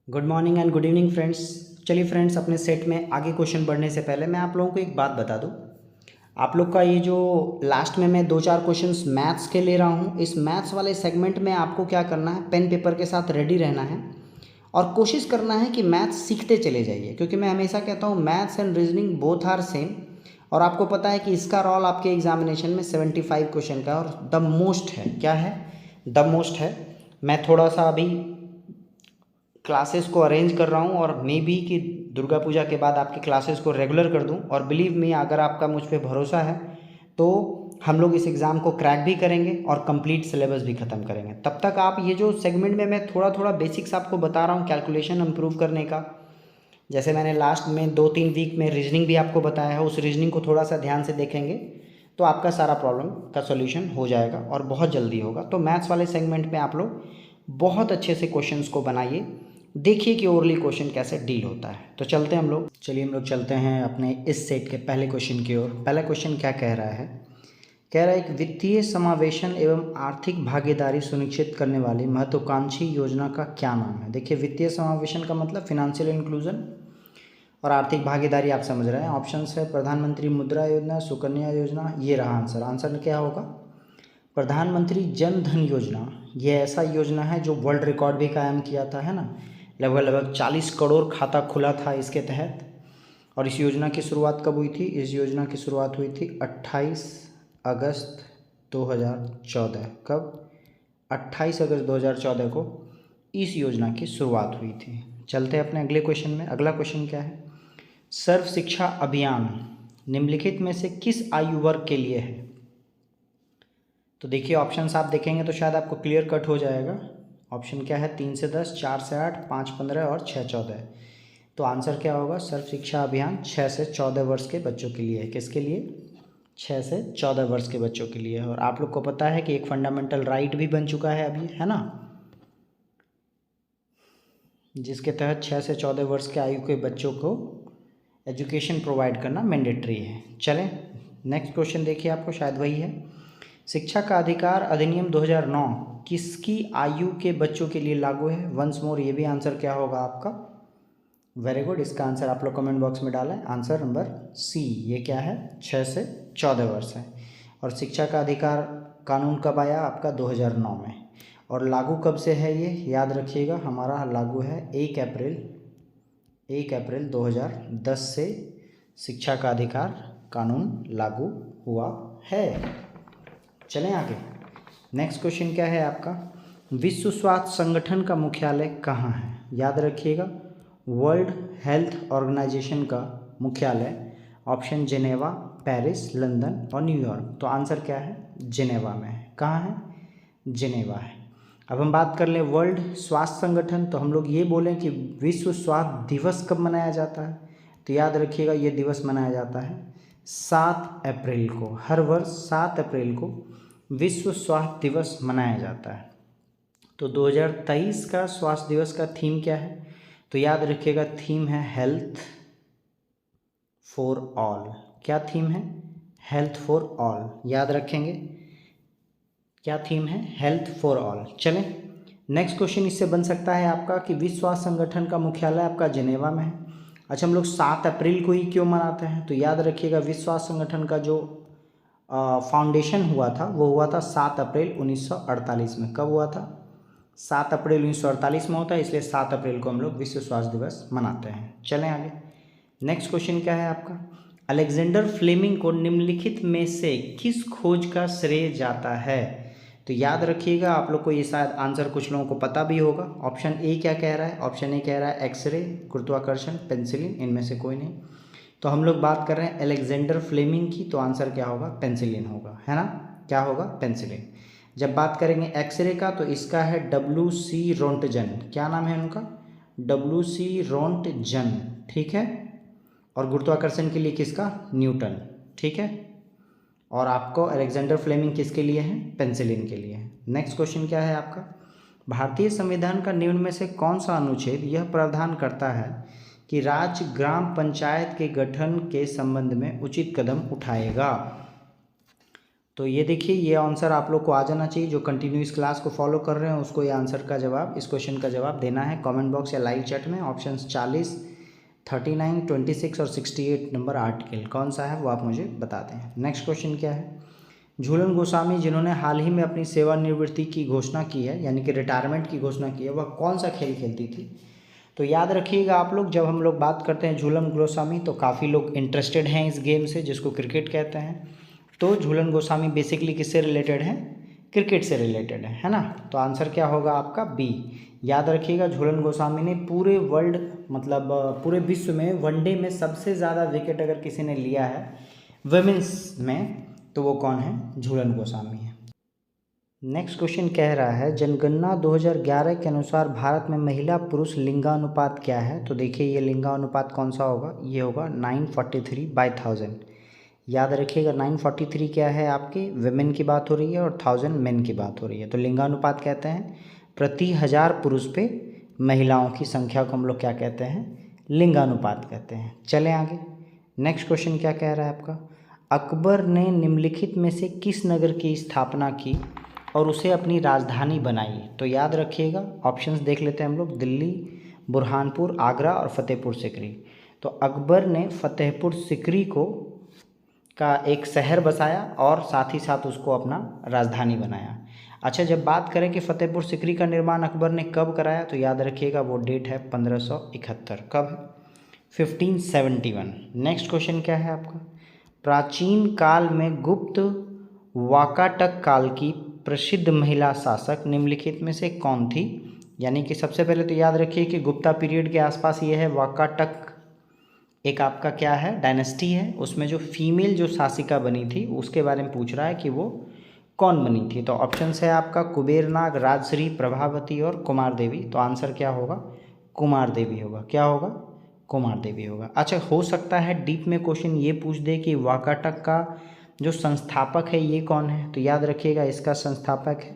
Good morning and good evening friends. चलिए friends, अपने set में आगे क्वेश्चन बढ़ने से पहले मैं आप लोगों को एक बात बता दूं। आप लोग का ये जो लास्ट में मैं 2-4 क्वेश्चंस मैथ्स के ले रहा हूं, इस मैथ्स वाले सेगमेंट में आपको क्या करना है, पेन पेपर के साथ रेडी रहना है और कोशिश करना है कि मैथ्स सीखते चले जाइए, क्योंकि मैं हमेशा कहता हूँ maths and reasoning both are same. और आपको पता है कि इसका रोल आपके एग्जामिनेशन में 75 क्वेश्चन का और द मोस्ट है। क्या है? द मोस्ट है। मैं थोड़ा सा अभी क्लासेस को अरेंज कर रहा हूँ और मे बी कि दुर्गा पूजा के बाद आपकी क्लासेस को रेगुलर कर दूँ। और बिलीव मी, अगर आपका मुझ पे भरोसा है तो हम लोग इस एग्ज़ाम को क्रैक भी करेंगे और कंप्लीट सिलेबस भी ख़त्म करेंगे। तब तक आप ये जो सेगमेंट में मैं थोड़ा थोड़ा बेसिक्स आपको बता रहा हूँ कैलकुलेशन इम्प्रूव करने का, जैसे मैंने लास्ट में 2-3 वीक में रीजनिंग भी आपको बताया है, उस रीजनिंग को थोड़ा सा ध्यान से देखेंगे तो आपका सारा प्रॉब्लम का सॉल्यूशन हो जाएगा और बहुत जल्दी होगा। तो मैथ्स वाले सेगमेंट में आप लोग बहुत अच्छे से क्वेश्चंस को बनाइए, देखिए कि ओरली क्वेश्चन कैसे डील होता है। तो चलते हैं हम लोग, चलिए हम लोग चलते हैं अपने इस सेट के पहले क्वेश्चन की ओर। पहला क्वेश्चन क्या कह रहा है? कह रहा है एक वित्तीय समावेशन एवं आर्थिक भागीदारी सुनिश्चित करने वाली महत्वाकांक्षी योजना का क्या नाम है। देखिए, वित्तीय समावेशन का मतलब फिनेंशियल इंक्लूजन और आर्थिक भागीदारी आप समझ रहे हैं। ऑप्शंस है प्रधानमंत्री मुद्रा योजना, सुकन्या योजना। ये रहा आंसर। आंसर क्या होगा? प्रधानमंत्री जन धन योजना। ये ऐसा योजना है जो वर्ल्ड रिकॉर्ड भी कायम किया था, है ना। लगभग 40 करोड़ खाता खुला था इसके तहत। और इस योजना की शुरुआत कब हुई थी? इस योजना की शुरुआत हुई थी 28 अगस्त 2014। कब? 28 अगस्त 2014 को इस योजना की शुरुआत हुई थी। चलते हैं अपने अगले क्वेश्चन में। अगला क्वेश्चन क्या है? सर्व शिक्षा अभियान निम्नलिखित में से किस आयु वर्ग के लिए है? तो देखिए, ऑप्शंस आप देखेंगे तो शायद आपको क्लियर कट हो जाएगा। ऑप्शन क्या है? 3 से 10, 4 से 8, 5 15 और 6 14। तो आंसर क्या होगा? सर्व शिक्षा अभियान 6 से 14 वर्ष के बच्चों के लिए है। किसके लिए? 6 से 14 वर्ष के बच्चों के लिए। और आप लोग को पता है कि एक फंडामेंटल राइट भी बन चुका है अभी, है ना, जिसके तहत 6 से 14 वर्ष के आयु के बच्चों को एजुकेशन प्रोवाइड करना मैंडेटरी है। चलें नेक्स्ट क्वेश्चन देखिए, आपको शायद वही है। शिक्षा का अधिकार अधिनियम 2009 किसकी आयु के बच्चों के लिए लागू है? वंस मोर, ये भी आंसर क्या होगा आपका? वेरी गुड, इसका आंसर आप लोग कमेंट बॉक्स में डालें। आंसर नंबर सी, ये क्या है? 6 से 14 वर्ष है। और शिक्षा का अधिकार कानून कब आया आपका? 2009 में। और लागू कब से है ये याद रखिएगा, हमारा लागू है 1 अप्रैल 2010 से शिक्षा का अधिकार कानून लागू हुआ है। चलें आगे। नेक्स्ट क्वेश्चन क्या है आपका? विश्व स्वास्थ्य संगठन का मुख्यालय कहाँ है? याद रखिएगा, वर्ल्ड हेल्थ ऑर्गेनाइजेशन का मुख्यालय ऑप्शन जेनेवा, पेरिस, लंदन और न्यूयॉर्क। तो आंसर क्या है? जेनेवा में है। कहाँ है? जेनेवा है। अब हम बात कर लें वर्ल्ड स्वास्थ्य संगठन, तो हम लोग ये बोलें कि विश्व स्वास्थ्य दिवस कब मनाया जाता है? तो याद रखिएगा, ये दिवस मनाया जाता है 7 अप्रैल को। हर वर्ष 7 अप्रैल को विश्व स्वास्थ्य दिवस मनाया जाता है। तो 2023 का स्वास्थ्य दिवस का थीम क्या है? तो याद रखिएगा, थीम है हेल्थ फॉर ऑल। क्या थीम है? Health for all. याद रखेंगे, क्या थीम है? Health for all. चलें नेक्स्ट क्वेश्चन इससे बन सकता है आपका कि विश्व स्वास्थ्य संगठन का मुख्यालय आपका जेनेवा में है। अच्छा, हम लोग 7 अप्रैल को ही क्यों मनाते हैं? तो याद रखिएगा, विश्व स्वास्थ्य संगठन का जो फाउंडेशन हुआ था वो हुआ था 7 अप्रैल 1948 में। कब हुआ था? 7 अप्रैल 1948 में होता है, इसलिए 7 अप्रैल को हम लोग विश्व स्वास्थ्य दिवस मनाते हैं। चलें आगे। नेक्स्ट क्वेश्चन क्या है आपका? अलेक्जेंडर फ्लेमिंग को निम्नलिखित में से किस खोज का श्रेय जाता है? तो याद रखिएगा, आप लोग को ये शायद आंसर कुछ लोगों को पता भी होगा। ऑप्शन ए क्या कह रहा है? ऑप्शन ए कह रहा है एक्सरे, गुरुत्वाकर्षण, पेंसिलिन, इनमें से कोई नहीं। तो हम लोग बात कर रहे हैं अलेक्जेंडर फ्लेमिंग की, तो आंसर क्या होगा? पेंसिलिन होगा, है ना। क्या होगा? पेंसिलिन। जब बात करेंगे एक्सरे का, तो इसका है WC रोंटजन। क्या नाम है उनका? WC रोंटजन, ठीक है। और गुरुत्वाकर्षण के लिए किसका? न्यूटन, ठीक है। और आपको अलेक्जेंडर फ्लेमिंग किसके लिए है? पेंसिलिन के लिए है। नेक्स्ट क्वेश्चन क्या है आपका? भारतीय संविधान का निम्न में से कौन सा अनुच्छेद यह प्रावधान करता है कि राज्य ग्राम पंचायत के गठन के संबंध में उचित कदम उठाएगा? तो ये देखिए, ये आंसर आप लोग को आ जाना चाहिए। जो कंटिन्यू इस क्लास को फॉलो कर रहे हैं उसको ये आंसर का जवाब, इस क्वेश्चन का जवाब देना है कमेंट बॉक्स या लाइव चैट में। ऑप्शंस 40, 39, 26 और 68 नंबर आर्टिकल कौन सा है वो आप मुझे बताते हैं। नेक्स्ट क्वेश्चन क्या है, झूलन गोस्वामी जिन्होंने हाल ही में अपनी सेवानिवृत्ति की घोषणा की है, यानी कि रिटायरमेंट की घोषणा की है, वह कौन सा खेल खेलती थी। तो याद रखिएगा आप लोग, जब हम लोग बात करते हैं झूलन गोस्वामी तो काफ़ी लोग इंटरेस्टेड हैं इस गेम से, जिसको क्रिकेट कहते हैं। तो झूलन गोस्वामी बेसिकली किससे रिलेटेड है, क्रिकेट से रिलेटेड है ना। तो आंसर क्या होगा आपका बी। याद रखिएगा, झूलन गोस्वामी ने पूरे वर्ल्ड मतलब पूरे विश्व में वनडे में सबसे ज़्यादा विकेट अगर किसी ने लिया है वुमेन्स में तो वो कौन है, झूलन गोस्वामी है। नेक्स्ट क्वेश्चन कह रहा है, जनगणना 2011 के अनुसार भारत में महिला पुरुष लिंगानुपात क्या है। तो देखिए ये लिंगानुपात कौन सा होगा, ये होगा 943/1000। याद रखिएगा 943 क्या है, आपके विमेन की बात हो रही है और 1000 मेन की बात हो रही है। तो लिंगानुपात कहते हैं प्रति 1000 पुरुष पे महिलाओं की संख्या को हम लोग क्या कहते हैं, लिंगानुपात कहते हैं। चलें आगे। नेक्स्ट क्वेश्चन क्या कह रहा है आपका, अकबर ने निम्नलिखित में से किस नगर की स्थापना की और उसे अपनी राजधानी बनाई। तो याद रखिएगा, ऑप्शंस देख लेते हैं हम लोग, दिल्ली, बुरहानपुर, आगरा और फतेहपुर सिकरी। तो अकबर ने फतेहपुर सिकरी को का एक शहर बसाया और साथ ही साथ उसको अपना राजधानी बनाया। अच्छा, जब बात करें कि फतेहपुर सिकरी का निर्माण अकबर ने कब कराया तो याद रखिएगा वो डेट है 1571। कब है, 1571। नेक्स्ट क्वेश्चन क्या है आपका, प्राचीन काल में गुप्त वाकाटक काल की प्रसिद्ध महिला शासक निम्नलिखित में से कौन थी। यानी कि सबसे पहले तो याद रखिए कि गुप्ता पीरियड के आसपास ये है, वाकाटक एक आपका क्या है, डायनेस्टी है। उसमें जो फीमेल जो शासिका बनी थी उसके बारे में पूछ रहा है कि वो कौन बनी थी। तो ऑप्शन है आपका कुबेरनाग, राजश्री, प्रभावती और कुमार देवी। तो आंसर क्या होगा, कुमार देवी होगा। क्या होगा, कुमार देवी होगा। अच्छा, हो सकता है डीप में क्वेश्चन ये पूछ दे कि वाकाटक का जो संस्थापक है ये कौन है। तो याद रखिएगा इसका संस्थापक है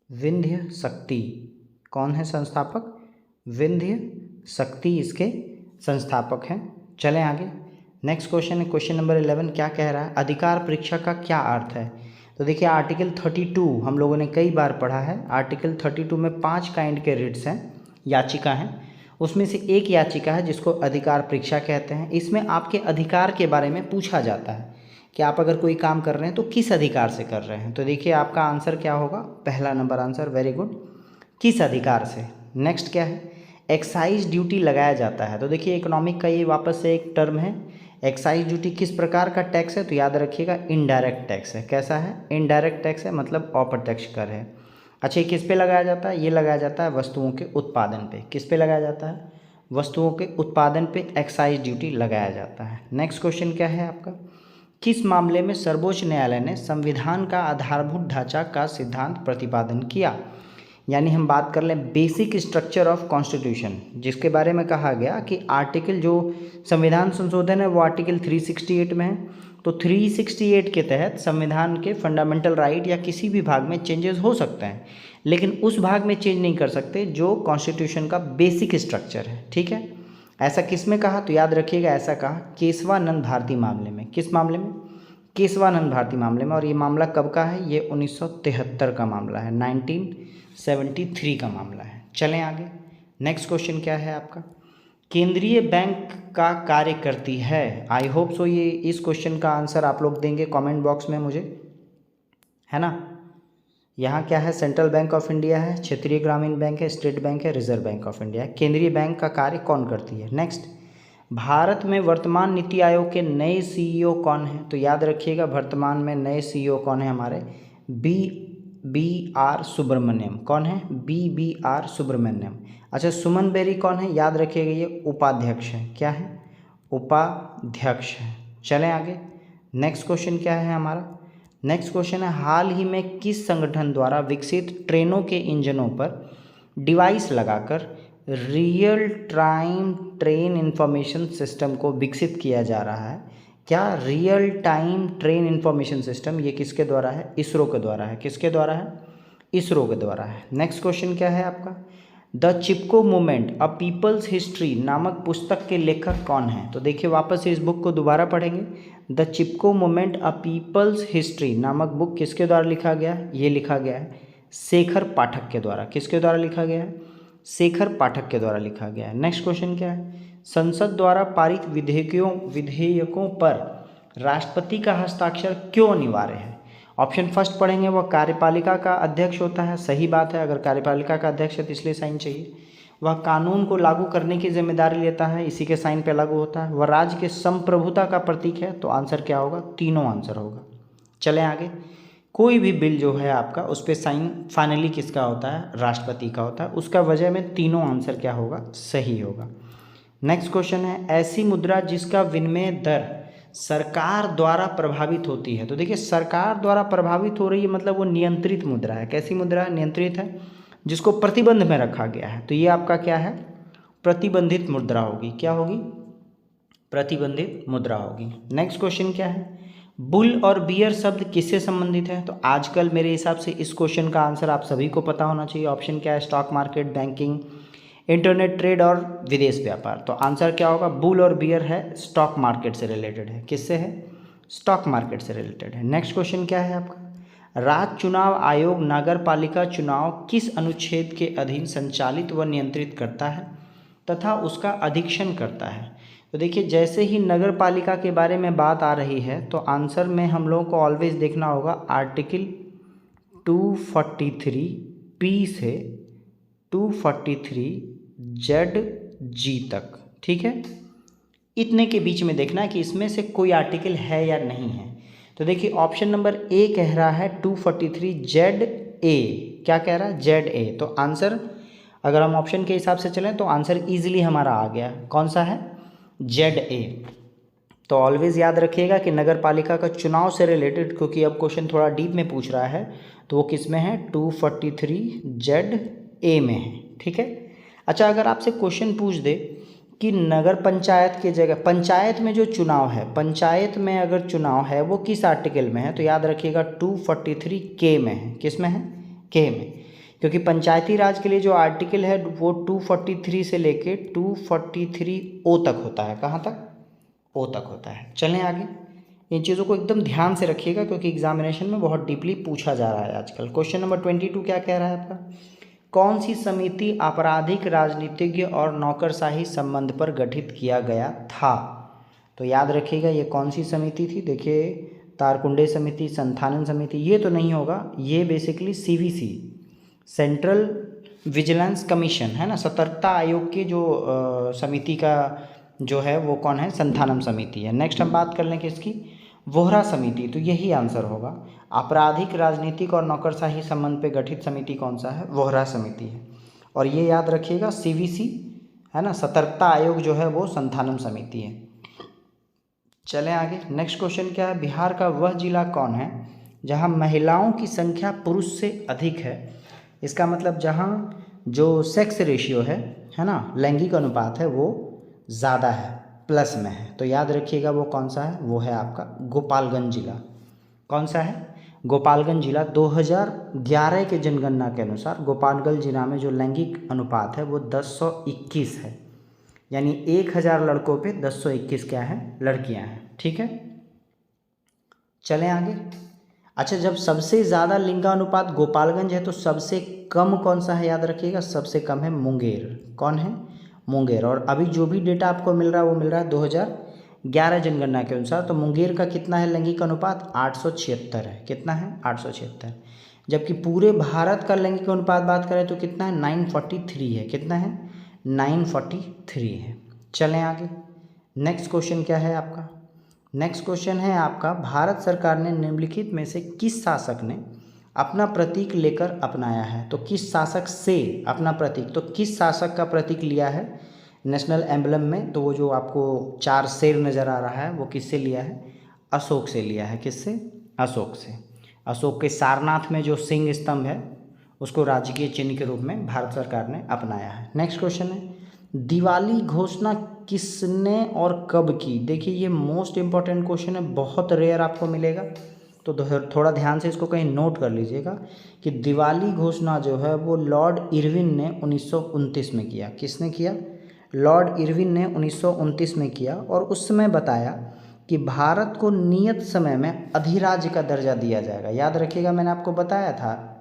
विंध्य शक्ति। कौन है संस्थापक, विंध्य शक्ति इसके संस्थापक हैं। चलें आगे। नेक्स्ट क्वेश्चन है क्वेश्चन नंबर 11। क्या कह रहा है, अधिकार परीक्षा का क्या अर्थ है। तो देखिए आर्टिकल 32 हम लोगों ने कई बार पढ़ा है। आर्टिकल 32 में 5 काइंड के रिट्स हैं, याचिका हैं। उसमें से एक याचिका है जिसको अधिकार परीक्षा कहते हैं। इसमें आपके अधिकार के बारे में पूछा जाता है कि आप अगर कोई काम कर रहे हैं तो किस अधिकार से कर रहे हैं। तो देखिए आपका आंसर क्या होगा, पहला नंबर आंसर, वेरी गुड, किस अधिकार से। नेक्स्ट क्या है, एक्साइज ड्यूटी लगाया जाता है। तो देखिए इकोनॉमिक का ये वापस से एक टर्म है। एक्साइज ड्यूटी किस प्रकार का टैक्स है, तो याद रखिएगा इनडायरेक्ट टैक्स है। कैसा है, इनडायरेक्ट टैक्स है, मतलब अप्रत्यक्ष कर है। अच्छा, ये किस पे लगाया जाता है, ये लगाया जाता है वस्तुओं के उत्पादन पे। किस पे लगाया जाता है, वस्तुओं के उत्पादन पे एक्साइज ड्यूटी लगाया जाता है। नेक्स्ट क्वेश्चन क्या है आपका, किस मामले में सर्वोच्च न्यायालय ने संविधान का आधारभूत ढांचा का सिद्धांत प्रतिपादन किया। यानी हम बात कर लें बेसिक स्ट्रक्चर ऑफ कॉन्स्टिट्यूशन, जिसके बारे में कहा गया कि आर्टिकल जो संविधान संशोधन है वो आर्टिकल 368 में है। तो 368 के तहत संविधान के फंडामेंटल राइट या किसी भी भाग में चेंजेस हो सकते हैं, लेकिन उस भाग में चेंज नहीं कर सकते जो कॉन्स्टिट्यूशन का बेसिक स्ट्रक्चर है। ठीक है, ऐसा किस में कहा, तो याद रखिएगा ऐसा कहा केशवानंद भारती मामले में। किस मामले में, केशवानंद भारती मामले में। और ये मामला कब का है, ये 1973 का मामला है, 1973 का मामला है। चलें आगे। नेक्स्ट क्वेश्चन क्या है आपका, केंद्रीय बैंक का कार्य करती है। आई होप सो ये इस क्वेश्चन का आंसर आप लोग देंगे कमेंट बॉक्स में मुझे, है ना। यहाँ क्या है, सेंट्रल बैंक ऑफ इंडिया है, क्षेत्रीय ग्रामीण बैंक है, स्टेट बैंक है, रिजर्व बैंक ऑफ इंडिया है। केंद्रीय बैंक का कार्य कौन करती है। नेक्स्ट, भारत में वर्तमान नीति आयोग के नए सीईओ कौन हैं। तो याद रखिएगा वर्तमान में नए सीईओ कौन है हमारे, बी आर सुब्रमण्यम। कौन है, बी आर सुब्रमण्यम। अच्छा, सुमन बेरी कौन है, याद रखिएगा ये उपाध्यक्ष है। क्या है, उपाध्यक्ष है। चलें आगे। नेक्स्ट क्वेश्चन क्या है हमारा, नेक्स्ट क्वेश्चन है हाल ही में किस संगठन द्वारा विकसित ट्रेनों के इंजनों पर डिवाइस लगाकर real time train information system को विकसित किया जा रहा है। क्या real time train information system, ये किसके द्वारा है, इसरो के द्वारा है। किसके द्वारा है, इसरो के द्वारा है। नेक्स्ट क्वेश्चन क्या है आपका, the Chipko movement a people's history नामक पुस्तक के लेखक कौन है। तो देखिए वापस से इस बुक को दोबारा पढ़ेंगे the Chipko movement a people's history नामक बुक किसके द्वारा लिखा गया है? ये लिखा गया है शेखर पाठक के द्वारा। किसके द्वारा लिखा गया है? शेखर पाठक के द्वारा लिखा गया है। नेक्स्ट क्वेश्चन क्या है? संसद द्वारा पारित विधेयकों पर राष्ट्रपति का हस्ताक्षर क्यों अनिवार्य है? ऑप्शन फर्स्ट पढ़ेंगे, वह कार्यपालिका का अध्यक्ष होता है। सही बात है, अगर कार्यपालिका का अध्यक्ष है तो इसलिए साइन चाहिए। वह कानून को लागू करने की जिम्मेदारी लेता है, इसी के साइन पे लागू होता है। वह राज्य के संप्रभुता का प्रतीक है, तो आंसर क्या होगा? तीनों आंसर होगा। चलें आगे। कोई भी बिल जो है आपका उस पर साइन फाइनली किसका होता है? राष्ट्रपति का होता है। उसका वजह में तीनों आंसर क्या होगा? सही होगा। नेक्स्ट क्वेश्चन है, ऐसी मुद्रा जिसका विनिमय दर सरकार द्वारा प्रभावित होती है। तो देखिए, सरकार द्वारा प्रभावित हो रही है मतलब वो नियंत्रित मुद्रा है। कैसी मुद्रा है? नियंत्रित है, जिसको प्रतिबंध में रखा गया है। तो ये आपका क्या है? प्रतिबंधित मुद्रा होगी। क्या होगी? प्रतिबंधित मुद्रा होगी। नेक्स्ट क्वेश्चन क्या है? बुल और बियर शब्द किससे संबंधित है? तो आजकल मेरे हिसाब से इस क्वेश्चन का आंसर आप सभी को पता होना चाहिए। ऑप्शन क्या है? Stock market, banking, internet trade और विदेश व्यापार। तो आंसर क्या होगा? बुल और बियर है, स्टॉक मार्केट से रिलेटेड है। किससे है? स्टॉक मार्केट से रिलेटेड है। नेक्स्ट क्वेश्चन क्या है आपका? राज्य चुनाव आयोग नगर पालिका चुनाव किस अनुच्छेद के अधीन संचालित व नियंत्रित करता है तथा उसका अधीक्षण करता है? तो देखिए, जैसे ही नगर पालिका के बारे में बात आ रही है तो आंसर में हम लोगों को ऑलवेज देखना होगा आर्टिकल 243 से 243 तक। ठीक है, इतने के बीच में देखना है कि इसमें से कोई आर्टिकल है या नहीं है। तो देखिए, ऑप्शन नंबर ए कह रहा है 243 क्या कह रहा है? ZA। तो आंसर अगर हम ऑप्शन के हिसाब से चलें तो आंसर इजीली हमारा आ गया। कौन सा है? ZA। तो ऑलवेज याद रखिएगा कि नगर पालिका का चुनाव से रिलेटेड, क्योंकि अब क्वेश्चन थोड़ा डीप में पूछ रहा है, तो वो किस में है? 243 में है। ठीक है। अच्छा, अगर आपसे क्वेश्चन पूछ दे कि नगर पंचायत की जगह पंचायत में जो चुनाव है, पंचायत में अगर चुनाव है वो किस आर्टिकल में है? तो याद रखिएगा 243 में है। किस में है? के में। क्योंकि पंचायती राज के लिए जो आर्टिकल है वो 243 से लेके 243 तक होता है। कहाँ तक? ओ तक होता है। चलें आगे। इन चीज़ों को एकदम ध्यान से रखिएगा क्योंकि एग्जामिनेशन में बहुत डीपली पूछा जा रहा है आजकल। क्वेश्चन नंबर 22 क्या कह रहा है आपका? कौन सी समिति आपराधिक, राजनीतिज्ञ और नौकरशाही संबंध पर गठित किया गया था? तो याद रखिएगा ये कौन सी समिति थी? देखिए, तारकुंडे समिति, संथानन समिति, ये तो नहीं होगा। ये basically CVC, central vigilance commission है ना, सतर्कता आयोग की जो समिति का जो है वो कौन है? संथानम समिति है। नेक्स्ट हम बात कर लें किसकी? वोहरा समिति। तो यही आंसर होगा। आपराधिक, राजनीतिक और नौकरशाही संबंध पे गठित समिति कौन सा है? वोहरा समिति है। और ये याद रखिएगा CVC है ना, सतर्कता आयोग जो है वो संथानम समिति है। चलें आगे। नेक्स्ट क्वेश्चन क्या है? बिहार का वह जिला कौन है जहां महिलाओं की संख्या पुरुष से अधिक है? इसका मतलब जहां जो सेक्स रेशियो है ना, लैंगिक अनुपात है, वो ज़्यादा है, प्लस में है। तो याद रखिएगा वो कौन सा है? वो है आपका गोपालगंज जिला। कौन सा है? गोपालगंज जिला। 2011 के जनगणना के अनुसार गोपालगंज जिला में जो लैंगिक अनुपात है वो 1021 है, यानी 1000 लड़कों पे 1021 क्या है? लड़कियां हैं। ठीक है, चलें आगे। अच्छा, जब सबसे ज़्यादा लिंगानुपात गोपालगंज है तो सबसे कम कौन सा है? याद रखिएगा सबसे कम है मुंगेर। कौन है? मुंगेर। और अभी जो भी डेटा आपको मिल रहा है वो मिल रहा है 2011 जनगणना के अनुसार। तो मुंगेर का कितना है लैंगिक अनुपात? 876 है। कितना है? 876। जबकि पूरे भारत का लैंगिक अनुपात बात करें तो कितना है? 943 है। कितना है? 943 है। चलें आगे। नेक्स्ट क्वेश्चन क्या है आपका? नेक्स्ट क्वेश्चन है आपका, भारत सरकार ने निम्नलिखित में से किस शासक ने अपना प्रतीक लेकर अपनाया है? तो किस शासक से अपना प्रतीक, तो किस शासक का प्रतीक लिया है नेशनल एम्बलम में? तो वो जो आपको 4 शेर नज़र आ रहा है वो किससे लिया है? अशोक से लिया है। किससे? अशोक से। अशोक के सारनाथ में जो सिंह स्तंभ है उसको राजकीय चिन्ह के रूप में भारत सरकार ने अपनाया है। नेक्स्ट क्वेश्चन है, दिवाली घोषणा किसने और कब की? देखिए, ये मोस्ट इम्पॉर्टेंट क्वेश्चन है, बहुत रेयर आपको मिलेगा, तो थोड़ा ध्यान से इसको कहीं नोट कर लीजिएगा कि दिवाली घोषणा जो है वो लॉर्ड इरविन ने 1929 में किया। किसने किया? लॉर्ड इरविन ने 1929 में किया। और उस समय बताया कि भारत को नियत समय में अधिराज्य का दर्जा दिया जाएगा। याद रखिएगा, मैंने आपको बताया था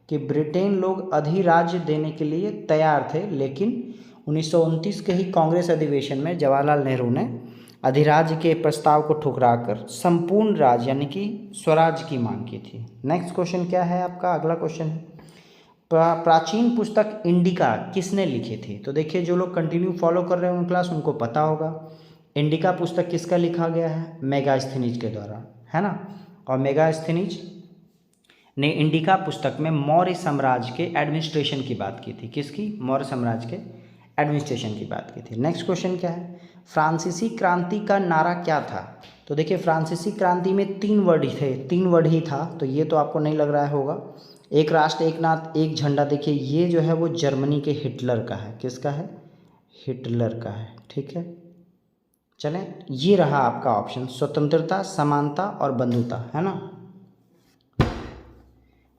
कि ब्रिटेन लोग अधिराज्य देने के लिए तैयार थे, लेकिन 1929 के ही कांग्रेस अधिवेशन में जवाहरलाल नेहरू ने अधिराज्य के प्रस्ताव को ठुकराकर संपूर्ण राज्य यानी कि स्वराज की मांग की थी। नेक्स्ट क्वेश्चन क्या है आपका? अगला क्वेश्चन है, प्राचीन पुस्तक इंडिका किसने लिखी थी? तो देखिए, जो लोग कंटिन्यू फॉलो कर रहे हैं क्लास, उनको पता होगा इंडिका पुस्तक किसका लिखा गया है? मेगास्थनीज के द्वारा, है ना। और मेगास्थनीज ने इंडिका पुस्तक में मौर्य साम्राज्य के एडमिनिस्ट्रेशन की बात की थी। किसकी? मौर्य साम्राज्य के एडमिनिस्ट्रेशन की बात की थी। नेक्स्ट क्वेश्चन क्या है? फ्रांसीसी क्रांति का नारा क्या था? तो देखिए, फ्रांसीसी क्रांति में 3 वर्ड थे, 3 वर्ड ही था, तो ये तो आपको नहीं लग रहा होगा। एक राष्ट्र, एक नाथ, एक झंडा। देखिए, ये जो है वो जर्मनी के हिटलर का है। किसका है? हिटलर का है। ठीक है, चलें, ये रहा आपका ऑप्शन, स्वतंत्रता, समानता और बंधुता, है ना।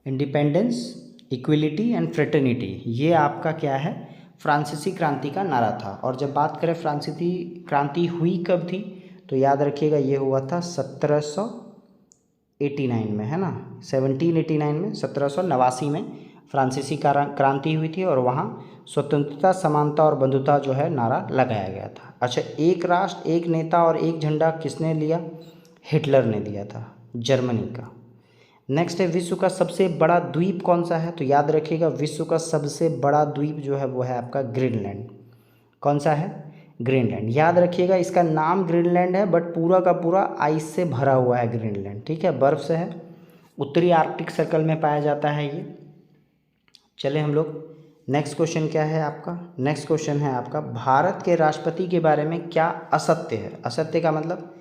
इंडिपेंडेंस, इक्वलिटी एंड फ्रेटर्निटी, ये आपका क्या है? फ्रांसीसी क्रांति का नारा था। और जब बात करें फ्रांसीसी क्रांति हुई कब थी, तो याद रखिएगा ये हुआ था 1789 में, है ना। 1789 में, 1789 में फ्रांसीसी क्रांति हुई थी और वहाँ स्वतंत्रता, समानता और बंधुता जो है नारा लगाया गया था। अच्छा, एक राष्ट्र, एक नेता और एक झंडा किसने लिया? हिटलर ने दिया था, जर्मनी का। नेक्स्ट है, विश्व का सबसे बड़ा द्वीप कौन सा है? तो याद रखिएगा, विश्व का सबसे बड़ा द्वीप जो है वो है आपका ग्रीनलैंड। कौन सा है? ग्रीनलैंड। याद रखिएगा, इसका नाम ग्रीनलैंड है, बट पूरा का पूरा आइस से भरा हुआ है ग्रीनलैंड। ठीक है, बर्फ से है, उत्तरी आर्कटिक सर्कल में पाया जाता है ये। चले हम लोग, नेक्स्ट क्वेश्चन क्या है आपका? नेक्स्ट क्वेश्चन है आपका, भारत के राष्ट्रपति के बारे में क्या असत्य है? असत्य का मतलब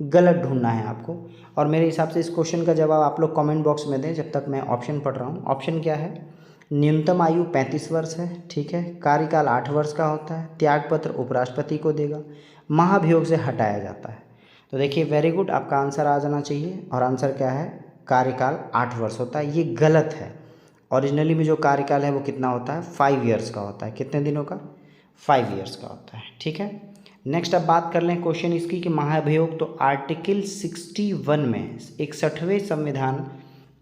गलत ढूंढना है आपको, और मेरे हिसाब से इस क्वेश्चन का जवाब आप लोग कमेंट बॉक्स में दें जब तक मैं ऑप्शन पढ़ रहा हूँ। ऑप्शन क्या है? न्यूनतम आयु 35 वर्ष है। ठीक है, कार्यकाल 8 वर्ष का होता है, त्यागपत्र उपराष्ट्रपति को देगा, महाभियोग से हटाया जाता है। तो देखिए, वेरी गुड, आपका आंसर आ जाना चाहिए, और आंसर क्या है? कार्यकाल 8 वर्ष होता है। ये गलत है। ओरिजिनली में जो कार्यकाल है वो कितना होता है? 5 इयर्स का होता है। कितने दिनों का? 5 इयर्स का होता है। ठीक है, नेक्स्ट अब बात कर लें क्वेश्चन इसकी कि महाभियोग, तो आर्टिकल 61 में 61वें संविधान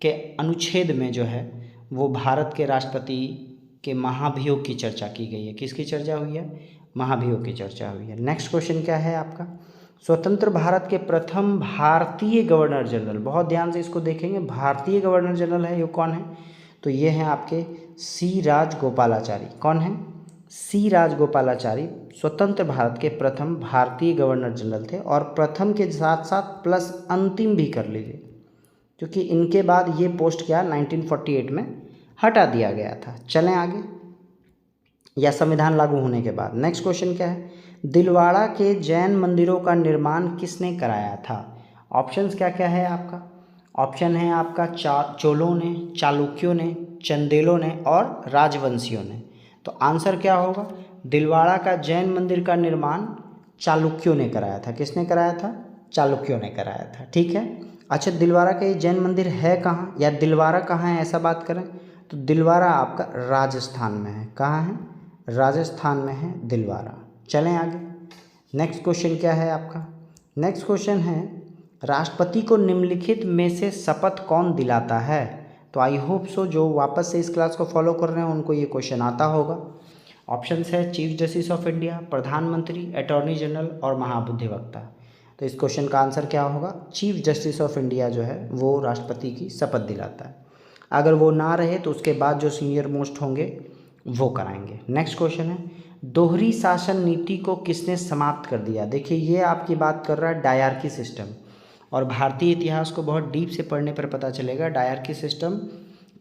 के अनुच्छेद में जो है वो भारत के राष्ट्रपति के महाभियोग की चर्चा की गई है। किसकी चर्चा हुई है? महाभियोग की चर्चा हुई है। नेक्स्ट क्वेश्चन क्या है आपका? स्वतंत्र भारत के प्रथम भारतीय गवर्नर जनरल, बहुत ध्यान से इसको देखेंगे, भारतीय गवर्नर जनरल है, ये कौन है? तो ये हैं आपके सी राजगोपालाचारी। कौन है? सी राजगोपालाचारी स्वतंत्र भारत के प्रथम भारतीय गवर्नर जनरल थे, और प्रथम के साथ साथ प्लस अंतिम भी कर लीजिए, क्योंकि इनके बाद ये पोस्ट क्या 1948 में हटा दिया गया था। चलें आगे, या संविधान लागू होने के बाद। नेक्स्ट क्वेश्चन क्या है? दिलवाड़ा के जैन मंदिरों का निर्माण किसने कराया था? ऑप्शंस क्या क्या है आपका? ऑप्शन है आपका चोलों ने, चालुक्यों ने, चंदेलों ने और राजवंशियों ने। तो आंसर क्या होगा? दिलवाड़ा का जैन मंदिर का निर्माण चालुक्यों ने कराया था। किसने कराया था? चालुक्यों ने कराया था। ठीक है, अच्छा, दिलवाड़ा का ये जैन मंदिर है कहाँ, या दिलवाड़ा कहाँ है, ऐसा बात करें तो दिलवाड़ा आपका राजस्थान में है। कहाँ है? राजस्थान में है दिलवाड़ा। चलें आगे, नेक्स्ट क्वेश्चन क्या है आपका? नेक्स्ट क्वेश्चन है, राष्ट्रपति को निम्नलिखित में से शपथ कौन दिलाता है? तो आई होप सो जो वापस से इस क्लास को फॉलो कर रहे हैं उनको ये क्वेश्चन आता होगा। ऑप्शंस है चीफ जस्टिस ऑफ इंडिया, प्रधानमंत्री, अटॉर्नी जनरल और महाबुद्धिवक्ता। तो इस क्वेश्चन का आंसर क्या होगा? चीफ जस्टिस ऑफ इंडिया जो है वो राष्ट्रपति की शपथ दिलाता है। अगर वो ना रहे तो उसके बाद जो सीनियर मोस्ट होंगे वो कराएंगे। नेक्स्ट क्वेश्चन है, दोहरी शासन नीति को किसने समाप्त कर दिया? देखिए, ये आपकी बात कर रहा है डायरकी सिस्टम, और भारतीय इतिहास को बहुत डीप से पढ़ने पर पता चलेगा डायरकी सिस्टम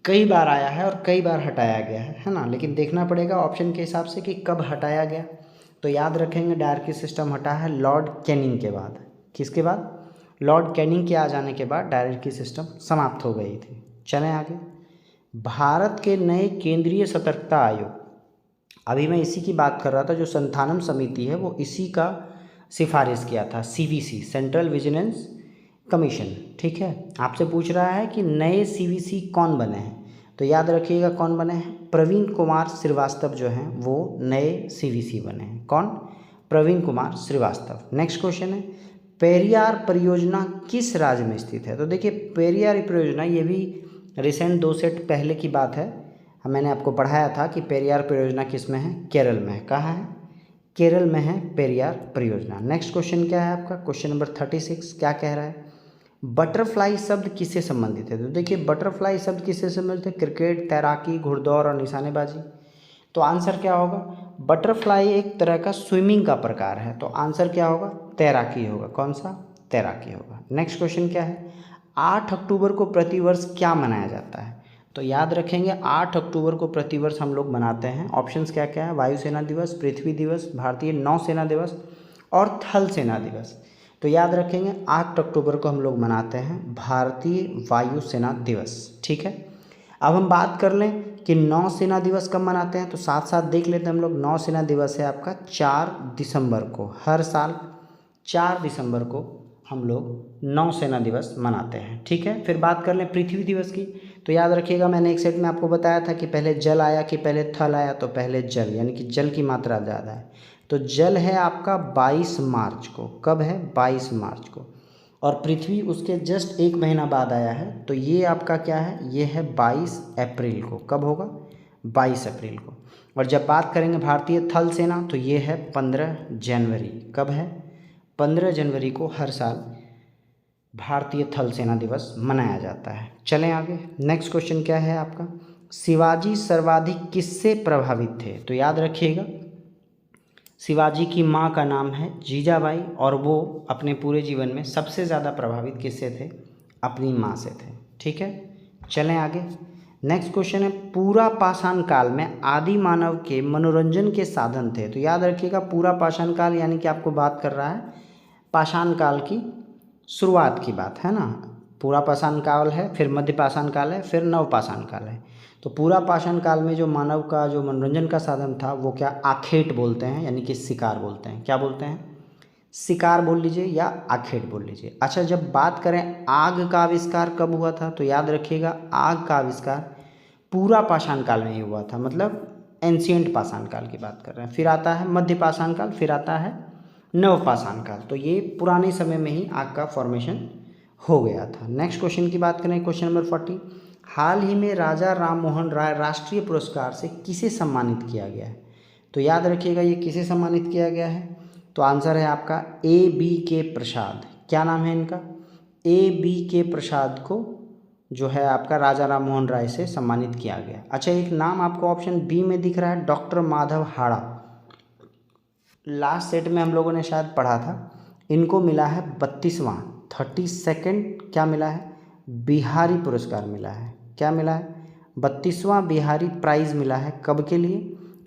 कई बार आया है और कई बार हटाया गया है ना। लेकिन देखना पड़ेगा ऑप्शन के हिसाब से कि कब हटाया गया। तो याद रखेंगे, डायरकी सिस्टम हटा है लॉर्ड कैनिंग के बाद। किसके बाद? लॉर्ड कैनिंग के आ जाने के बाद डायरकी सिस्टम समाप्त हो गई थी। चलें आगे, भारत के नए केंद्रीय सतर्कता आयोग, अभी मैं इसी की बात कर रहा था, जो संथानम समिति है वो इसी का सिफारिश किया था, CVC, सेंट्रल विजिलेंस कमीशन। ठीक है, आपसे पूछ रहा है कि नए CVC कौन बने हैं, तो याद रखिएगा कौन बने हैं? प्रवीण कुमार श्रीवास्तव जो हैं वो नए CVC बने हैं। कौन? प्रवीण कुमार श्रीवास्तव। नेक्स्ट क्वेश्चन है, पेरियार परियोजना किस राज्य में स्थित है? तो देखिए पेरियार परियोजना ये भी रिसेंट 2 सेट पहले की बात है। मैंने आपको पढ़ाया था कि पेरियार परियोजना किस में है? केरल में है। कहाँ है? केरल में है पेरियार परियोजना। नेक्स्ट क्वेश्चन क्या है आपका? क्वेश्चन नंबर 36 क्या कह रहा है? बटरफ्लाई शब्द किससे संबंधित है? तो देखिए बटरफ्लाई शब्द किससे संबंधित है? क्रिकेट, तैराकी, घुड़दौड़ और निशानेबाजी। तो आंसर क्या होगा? बटरफ्लाई एक तरह का स्विमिंग का प्रकार है, तो आंसर क्या होगा? तैराकी होगा। कौन सा? तैराकी होगा। नेक्स्ट क्वेश्चन क्या है? 8 अक्टूबर को प्रतिवर्ष क्या मनाया जाता है? तो याद रखेंगे 8 अक्टूबर को प्रतिवर्ष हम लोग मनाते हैं। ऑप्शंस क्या क्या है? वायुसेना दिवस, पृथ्वी दिवस, भारतीय नौसेना दिवस और थल सेना दिवस। तो याद रखेंगे 8 अक्टूबर को हम लोग मनाते हैं भारतीय वायुसेना दिवस। ठीक है, अब हम बात कर लें कि नौसेना दिवस कब मनाते हैं, तो साथ साथ देख लेते हैं हम लोग। नौसेना दिवस है आपका 4 दिसंबर को। हर साल 4 दिसंबर को हम लोग नौसेना दिवस मनाते हैं। ठीक है, फिर बात कर लें पृथ्वी दिवस की। तो याद रखिएगा मैंने एक सेट में आपको बताया था कि पहले जल आया कि पहले थल आया, तो पहले जल, यानी कि जल की मात्रा ज़्यादा है। तो जल है आपका 22 मार्च को। कब है? 22 मार्च को। और पृथ्वी उसके जस्ट 1 महीना बाद आया है, तो ये आपका क्या है? ये है 22 अप्रैल को। कब होगा? 22 अप्रैल को। और जब बात करेंगे भारतीय थल सेना, तो ये है 15 जनवरी। कब है? 15 जनवरी को हर साल भारतीय थल सेना दिवस मनाया जाता है। चलें आगे। नेक्स्ट क्वेश्चन क्या है आपका? शिवाजी सर्वाधिक किससे प्रभावित थे? तो याद रखिएगा शिवाजी की माँ का नाम है जीजाबाई, और वो अपने पूरे जीवन में सबसे ज़्यादा प्रभावित किससे थे? अपनी माँ से थे। ठीक है, चलें आगे। नेक्स्ट क्वेश्चन है, पूरा पाषाण काल में आदि मानव के मनोरंजन के साधन थे? तो याद रखिएगा पूरा पाषाण काल यानी कि आपको बात कर रहा है पाषाण काल की शुरुआत की बात है ना। पूरा पाषाण काल है, फिर मध्य पाषाण काल है, फिर नव पाषाण काल है। तो पूरा पाषाण काल में जो मानव का जो मनोरंजन का साधन था वो क्या? आखेट बोलते हैं, यानी कि शिकार बोलते हैं। क्या बोलते हैं? शिकार बोल लीजिए या आखेट बोल लीजिए। अच्छा, जब बात करें आग का आविष्कार कब हुआ था, तो याद रखिएगा आग का आविष्कार पूरा पाषाण काल में ही हुआ था, मतलब एंशियंट पाषाण काल की बात कर रहे हैं। फिर आता है मध्य पाषाण काल, फिर आता है नव पाषाण काल। तो ये पुराने समय में ही आग का फॉर्मेशन हो गया था। नेक्स्ट क्वेश्चन की बात करें, क्वेश्चन नंबर 40, हाल ही में राजा राम मोहन राय राष्ट्रीय पुरस्कार से किसे सम्मानित किया गया है? तो याद रखिएगा ये किसे सम्मानित किया गया है? तो आंसर है आपका A.B.K. प्रसाद। क्या नाम है इनका? A.B.K. प्रसाद को जो है आपका राजा राम मोहन राय से सम्मानित किया गया। अच्छा, एक नाम आपको ऑप्शन बी में दिख रहा है, डॉक्टर माधव हाड़ा। लास्ट सेट में हम लोगों ने शायद पढ़ा था, इनको मिला है 32वां 32nd क्या मिला है? बिहारी पुरस्कार मिला है। क्या मिला है? 32वां बिहारी प्राइज़ मिला है। कब के लिए?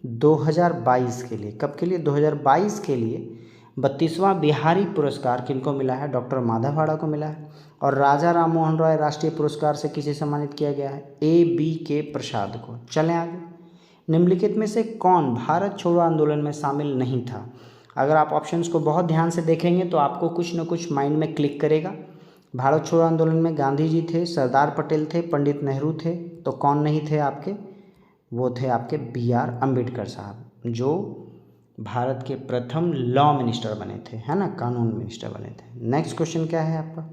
2022 के लिए। कब के लिए? 2022 के लिए 32वां बिहारी पुरस्कार किनको मिला है? डॉक्टर माधव हाड़ा को मिला है। और राजा राम मोहन राय राष्ट्रीय पुरस्कार से किसे सम्मानित किया गया है? A.B.K. प्रसाद को। चलें आगे। निम्नलिखित में से कौन भारत छोड़ो आंदोलन में शामिल नहीं था? अगर आप ऑप्शंस को बहुत ध्यान से देखेंगे तो आपको कुछ न कुछ माइंड में क्लिक करेगा। भारत छोड़ो आंदोलन में गांधी जी थे, सरदार पटेल थे, पंडित नेहरू थे, तो कौन नहीं थे आपके? वो थे आपके B.R. अम्बेडकर साहब, जो भारत के प्रथम लॉ मिनिस्टर बने थे, है ना, कानून मिनिस्टर बने थे। नेक्स्ट क्वेश्चन क्या है आपका?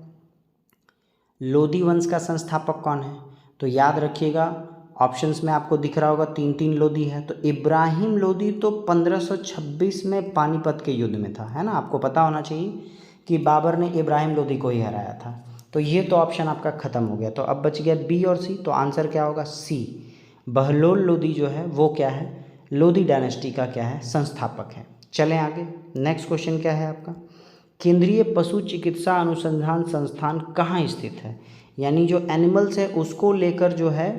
लोधी वंश का संस्थापक कौन है? तो याद रखिएगा ऑप्शंस में आपको दिख रहा होगा 3 लोधी है। तो इब्राहिम लोधी तो 1526 में पानीपत के युद्ध में था, है ना। आपको पता होना चाहिए कि बाबर ने इब्राहिम लोधी को ही हराया था। तो ये तो ऑप्शन आपका ख़त्म हो गया। तो अब बच गया बी और सी। तो आंसर क्या होगा? सी। बहलोल लोधी जो है वो क्या है? लोधी डायनेस्टी का क्या है? संस्थापक है। चलें आगे। नेक्स्ट क्वेश्चन क्या है आपका? केंद्रीय पशु चिकित्सा अनुसंधान संस्थान कहाँ स्थित है? यानी जो एनिमल्स है उसको लेकर जो है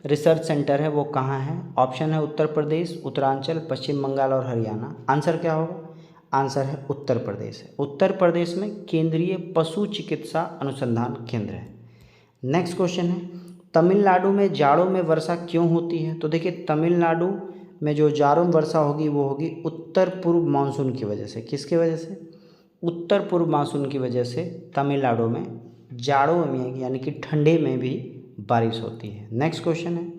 रिसर्च सेंटर है वो कहाँ है? ऑप्शन है उत्तर प्रदेश, उत्तरांचल, पश्चिम बंगाल और हरियाणा। आंसर क्या होगा? आंसर है उत्तर प्रदेश है। उत्तर प्रदेश में केंद्रीय पशु चिकित्सा अनुसंधान केंद्र है। नेक्स्ट क्वेश्चन है, तमिलनाडु में जाड़ों में वर्षा क्यों होती है? तो देखिए तमिलनाडु में जो जाड़ों में वर्षा होगी वो होगी उत्तर पूर्व मानसून की वजह से। किसकी वजह से? उत्तर पूर्व मानसून की वजह से तमिलनाडु में जाड़ों में यानी कि ठंडे में भी बारिश होती है। नेक्स्ट क्वेश्चन है,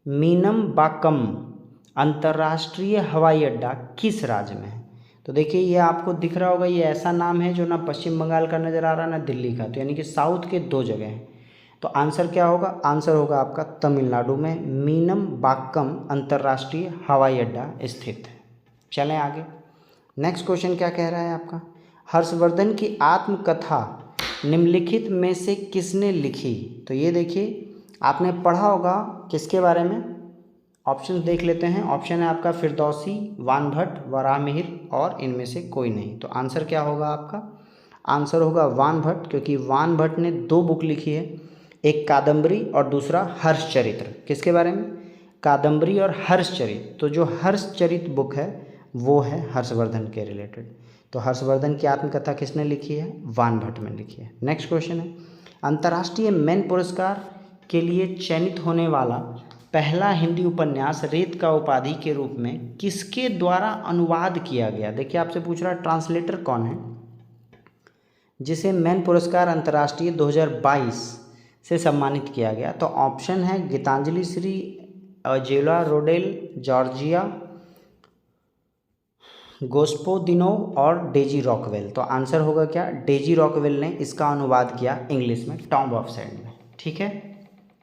मीनम बाकम अंतर्राष्ट्रीय हवाई अड्डा किस राज्य में है? तो देखिए ये आपको दिख रहा होगा, ये ऐसा नाम है जो ना पश्चिम बंगाल का नज़र आ रहा है ना दिल्ली का, तो यानी कि साउथ के 2 जगह हैं। तो आंसर क्या होगा? आंसर होगा आपका तमिलनाडु में मीनम बाक्कम अंतर्राष्ट्रीय हवाई अड्डा स्थित है। चलें आगे। नेक्स्ट क्वेश्चन क्या कह रहा है आपका? हर्षवर्धन की आत्मकथा निम्नलिखित में से किसने लिखी? तो ये देखिए आपने पढ़ा होगा किसके बारे में, ऑप्शन देख लेते हैं। ऑप्शन है आपका फिरदौसी, वानभट्ट, वराहमिहिर और इनमें से कोई नहीं। तो आंसर क्या होगा आपका? आंसर होगा वानभट्ट, क्योंकि वानभट्ट ने 2 बुक लिखी है, एक कादम्बरी और दूसरा हर्षचरित्र। किसके बारे में? कादम्बरी और हर्षचरित्र। तो जो हर्षचरित्र बुक है वो है हर्षवर्धन के रिलेटेड। तो हर्षवर्धन की आत्मकथा किसने लिखी है? वानभट्ट में लिखी है। नेक्स्ट क्वेश्चन है, अंतर्राष्ट्रीय मैन पुरस्कार के लिए चयनित होने वाला पहला हिंदी उपन्यास रेत का उपाधि के रूप में किसके द्वारा अनुवाद किया गया? देखिए आपसे पूछ रहा है ट्रांसलेटर कौन है जिसे मैन पुरस्कार अंतर्राष्ट्रीय 2022 से सम्मानित किया गया? तो ऑप्शन है गीतांजलि श्री, जेला रोडेल, जॉर्जिया गोस्पोदिनोव और डेजी रॉकवेल। तो आंसर होगा क्या? डेजी रॉकवेल ने इसका अनुवाद किया इंग्लिश में टॉम्ब ऑफ सैंड में। ठीक है,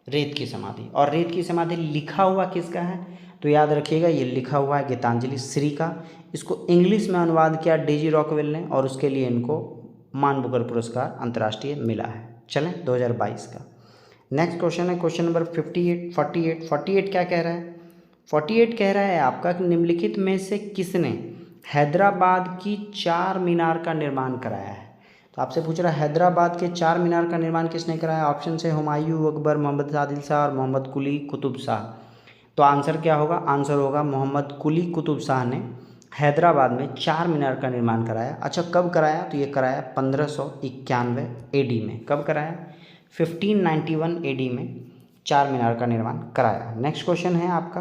रेत की समाधि। और रेत की समाधि लिखा हुआ किसका है? तो याद रखिएगा ये लिखा हुआ है गीतांजलि श्री का। इसको इंग्लिश में अनुवाद किया डेजी रॉकवेल ने और उसके लिए इनको मान बुकर पुरस्कार अंतर्राष्ट्रीय मिला है। चलें 2022 का। नेक्स्ट क्वेश्चन है क्वेश्चन नंबर 48 क्या कह रहा है? 48 कह रहा है आपका कि निम्नलिखित में से किसने हैदराबाद की 4 मीनार का निर्माण कराया है? तो आपसे पूछ रहा है हैदराबाद के 4 मीनार का निर्माण किसने कराया? ऑप्शन से हुमायूं, अकबर, मोहम्मद आदिल शाह और मोहम्मद कुली कुतुब शाह। तो आंसर क्या होगा? आंसर होगा मोहम्मद कुली कुतुब शाह ने हैदराबाद में 4 मीनार का निर्माण कराया। अच्छा कब कराया? तो ये कराया 1591 AD में। कब कराया? 1591 AD में 4 मीनार का निर्माण कराया। नेक्स्ट क्वेश्चन है आपका,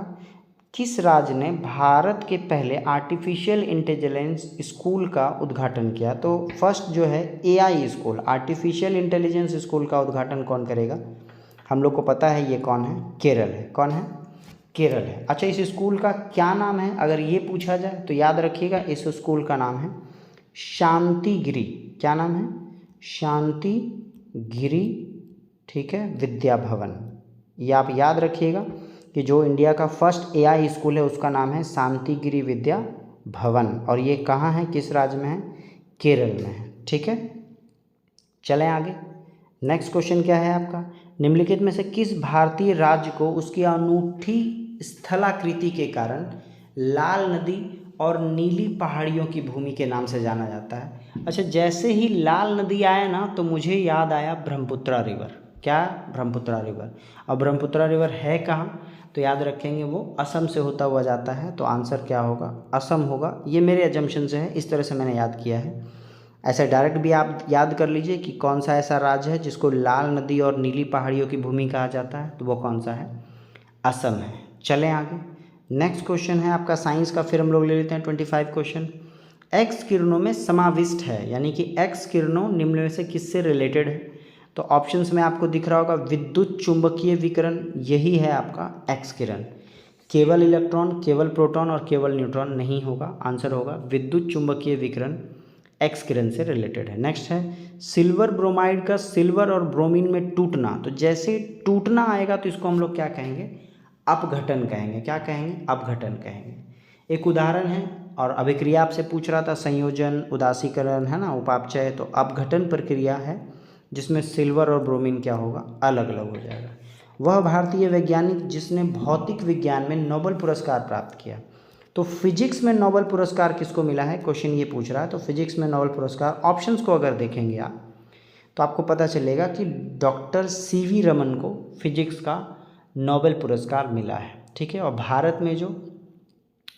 किस राज्य ने भारत के पहले आर्टिफिशियल इंटेलिजेंस स्कूल का उद्घाटन किया? तो फर्स्ट जो है AI school, artificial intelligence school का उद्घाटन कौन करेगा? हम लोग को पता है ये कौन है? केरल है। कौन है? केरल है। अच्छा इस स्कूल का क्या नाम है अगर ये पूछा जाए तो याद रखिएगा इस स्कूल का नाम है शांतिगिरी। क्या नाम है? शांतिगिरी। ठीक है, विद्या भवन। ये आप याद रखिएगा कि जो इंडिया का फर्स्ट AI स्कूल है उसका नाम है शांतिगिरी विद्या भवन और ये कहाँ है, किस राज्य में है? केरल में है। ठीक है, चलें आगे। नेक्स्ट क्वेश्चन क्या है आपका, निम्नलिखित में से किस भारतीय राज्य को उसकी अनूठी स्थलाकृति के कारण लाल नदी और नीली पहाड़ियों की भूमि के नाम से जाना जाता है? अच्छा जैसे ही लाल नदी आया ना तो मुझे याद आया ब्रह्मपुत्रा रिवर। क्या? ब्रह्मपुत्रा रिवर। अब ब्रह्मपुत्रा रिवर है कहाँ? तो याद रखेंगे वो असम से होता हुआ जाता है। तो आंसर क्या होगा? असम होगा। ये मेरे एजम्पशन से है, इस तरह से मैंने याद किया है। ऐसे डायरेक्ट भी आप याद कर लीजिए कि कौन सा ऐसा राज्य है जिसको लाल नदी और नीली पहाड़ियों की भूमि कहा जाता है, तो वो कौन सा है? असम है। चलें आगे। नेक्स्ट क्वेश्चन है आपका साइंस का, फिर हम लोग ले लेते हैं 25 क्वेश्चन। एक्स किरणों में समाविष्ट है, यानी कि एक्स किरणों निम्न में से किससे रिलेटेड है? तो ऑप्शंस में आपको दिख रहा होगा विद्युत चुंबकीय विकिरण, यही है आपका एक्स किरण। केवल इलेक्ट्रॉन, केवल प्रोटॉन और केवल न्यूट्रॉन नहीं होगा। आंसर होगा विद्युत चुंबकीय विकिरण एक्स किरण से रिलेटेड है। नेक्स्ट है सिल्वर ब्रोमाइड का सिल्वर और ब्रोमीन में टूटना। तो जैसे टूटना आएगा तो इसको हम लोग क्या कहेंगे? अपघटन कहेंगे। क्या कहेंगे? अपघटन कहेंगे। एक उदाहरण है और अभिक्रिया आपसे पूछ रहा था, संयोजन, उदासीकरण है ना, उपापचय। तो अपघटन प्रक्रिया है जिसमें सिल्वर और ब्रोमीन क्या होगा? अलग अलग हो जाएगा। वह भारतीय वैज्ञानिक जिसने भौतिक विज्ञान में नोबेल पुरस्कार प्राप्त किया। तो फिजिक्स में नोबेल पुरस्कार किसको मिला है? क्वेश्चन ये पूछ रहा है। तो फिजिक्स में नोबेल पुरस्कार, ऑप्शंस को अगर देखेंगे आप तो आपको पता चलेगा कि डॉक्टर CV रमन को फिजिक्स का नोबेल पुरस्कार मिला है। ठीक है, और भारत में जो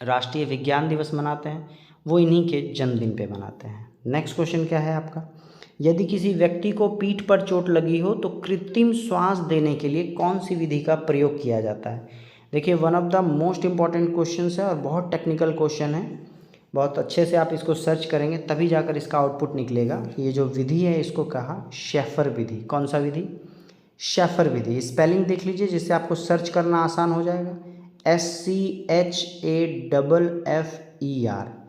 राष्ट्रीय विज्ञान दिवस मनाते हैं वो इन्हीं के जन्मदिन पे मनाते हैं। नेक्स्ट क्वेश्चन क्या है आपका, यदि किसी व्यक्ति को पीठ पर चोट लगी हो तो कृत्रिम श्वास देने के लिए कौन सी विधि का प्रयोग किया जाता है? देखिए one of the most important question है और बहुत टेक्निकल क्वेश्चन है। बहुत अच्छे से आप इसको सर्च करेंगे तभी जाकर इसका आउटपुट निकलेगा। ये जो विधि है इसको कहा शेफर विधि। कौन सा विधि? शेफर विधि। स्पेलिंग देख लीजिए जिससे आपको सर्च करना आसान हो जाएगा। SCHAFFER।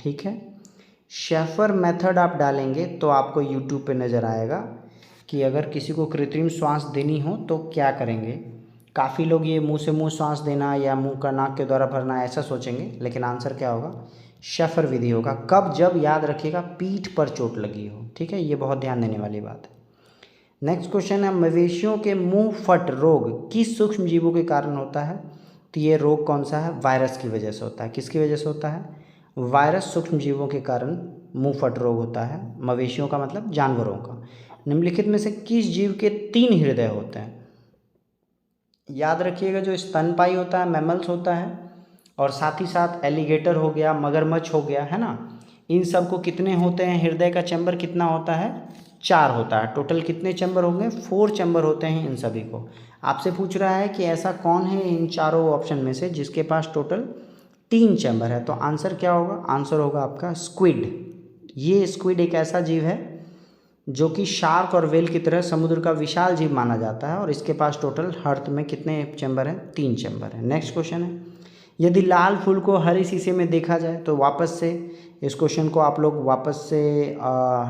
ठीक है, शेफर मेथड आप डालेंगे तो आपको यूट्यूब पे नज़र आएगा कि अगर किसी को कृत्रिम श्वास देनी हो तो क्या करेंगे। काफ़ी लोग ये मुंह से मुंह श्वास देना या मुंह का नाक के द्वारा भरना ऐसा सोचेंगे, लेकिन आंसर क्या होगा, शेफर विधि होगा। कब, जब, याद रखिएगा, पीठ पर चोट लगी हो। ठीक है, ये बहुत ध्यान देने वाली बात है। नेक्स्ट क्वेश्चन है, मवेशियों के मुंह फट रोग किस सूक्ष्म जीवों के कारण होता है। तो ये रोग कौन सा है, वायरस की वजह से होता है। किसकी वजह से होता है, वायरस सूक्ष्म जीवों के कारण मुंह फट रोग होता है। मवेशियों का मतलब जानवरों का। निम्नलिखित में से किस जीव के 3 हृदय होते हैं। याद रखिएगा, जो स्तनपायी होता है मैमल्स होता है, और साथ ही साथ एलिगेटर हो गया, मगरमच्छ हो गया, है ना। इन सब को कितने होते हैं, हृदय का चैम्बर कितना होता है, 4 होता है। टोटल कितने चैम्बर होंगे, 4 चैम्बर होते हैं इन सभी को। आपसे पूछ रहा है कि ऐसा कौन है इन चारों ऑप्शन में से जिसके पास टोटल 3 चैम्बर है। तो आंसर क्या होगा, आंसर होगा आपका स्क्विड। ये स्क्विड एक ऐसा जीव है जो कि शार्क और व्हेल की तरह समुद्र का विशाल जीव माना जाता है, और इसके पास टोटल अर्थ में कितने चैम्बर हैं, 3 चैम्बर हैं। नेक्स्ट क्वेश्चन है, यदि लाल फूल को हरे शीशे में देखा जाए, तो वापस से इस क्वेश्चन को आप लोग वापस से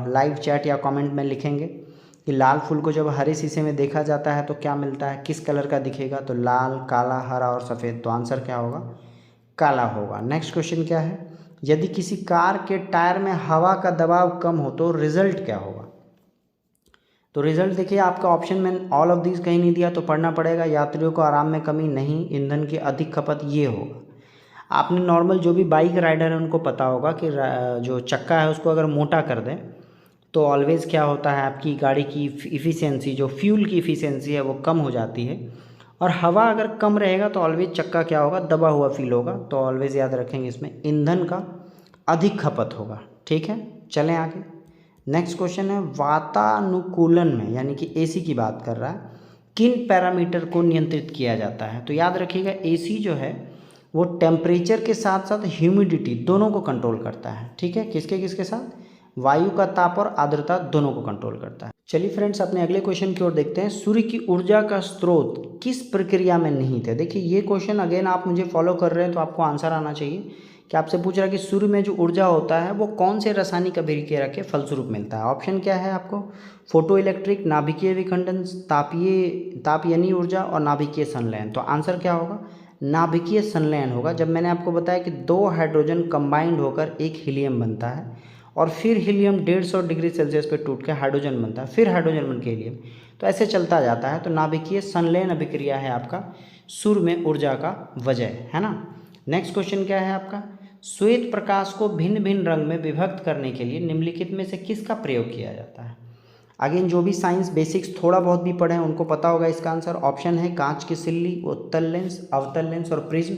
लाइव चैट या कमेंट में लिखेंगे कि लाल फूल को जब हरे शीशे में देखा जाता है तो क्या मिलता है, किस कलर का दिखेगा। तो लाल, काला, हरा और सफ़ेद। तो आंसर क्या होगा, काला होगा। नेक्स्ट क्वेश्चन क्या है, यदि किसी कार के टायर में हवा का दबाव कम हो तो रिजल्ट क्या होगा। तो रिजल्ट देखिए, आपका ऑप्शन में ऑल ऑफ दिस कहीं नहीं दिया तो पढ़ना पड़ेगा। यात्रियों को आराम में कमी नहीं, ईंधन की अधिक खपत, ये होगा। आपने नॉर्मल जो भी बाइक राइडर है उनको पता होगा कि जो चक्का है उसको अगर मोटा कर दें तो ऑलवेज़ क्या होता है, आपकी गाड़ी की इफ़िशियंसी, जो फ्यूल की इफ़िशियंसी है वो कम हो जाती है। और हवा अगर कम रहेगा तो ऑलवेज चक्का क्या होगा, दबा हुआ फील होगा। तो ऑलवेज़ याद रखेंगे, इसमें ईंधन का अधिक खपत होगा। ठीक है, चलें आगे। नेक्स्ट क्वेश्चन है, वातानुकूलन में यानी कि एसी की बात कर रहा है, किन पैरामीटर को नियंत्रित किया जाता है। तो याद रखिएगा, एसी जो है वो टेम्परेचर के साथ साथ ह्यूमिडिटी दोनों को कंट्रोल करता है। ठीक है, किसके किसके साथ, वायु का ताप और आर्द्रता दोनों को कंट्रोल करता है। चलिए फ्रेंड्स, अपने अगले क्वेश्चन की ओर देखते हैं। सूर्य की ऊर्जा का स्रोत किस प्रक्रिया में निहित है। देखिए ये क्वेश्चन अगेन आप मुझे फॉलो कर रहे हैं तो आपको आंसर आना चाहिए कि आपसे पूछ रहा है कि सूर्य में जो ऊर्जा होता है वो कौन से रासायनिक अभिक्रिया के फलस्वरूप मिलता है। ऑप्शन क्या है आपको, फोटो इलेक्ट्रिक, नाभिकीय विखंडन, तापीय ऊर्जा और नाभिकीय संलयन। तो आंसर क्या होगा, नाभिकीय संलयन होगा। जब मैंने आपको बताया कि 2 हाइड्रोजन कंबाइंड होकर एक हीलियम बनता है और फिर हीलियम 150 डिग्री सेल्सियस पे टूट के हाइड्रोजन बनता है, फिर हाइड्रोजन बन के हीलियम, तो ऐसे चलता जाता है। तो नाभिकीय संलयन अभिक्रिया है आपका सूर्य में ऊर्जा का वजह, है ना। नेक्स्ट क्वेश्चन क्या है आपका, श्वेत प्रकाश को भिन्न भिन्न रंग में विभक्त करने के लिए निम्नलिखित में से किसका प्रयोग किया जाता है। अगेन जो भी साइंस बेसिक्स थोड़ा बहुत भी पढ़े हैं उनको पता होगा इसका आंसर। ऑप्शन है कांच की सिल्ली, उत्तल लेंस, अवतल लेंस और प्रिज्म।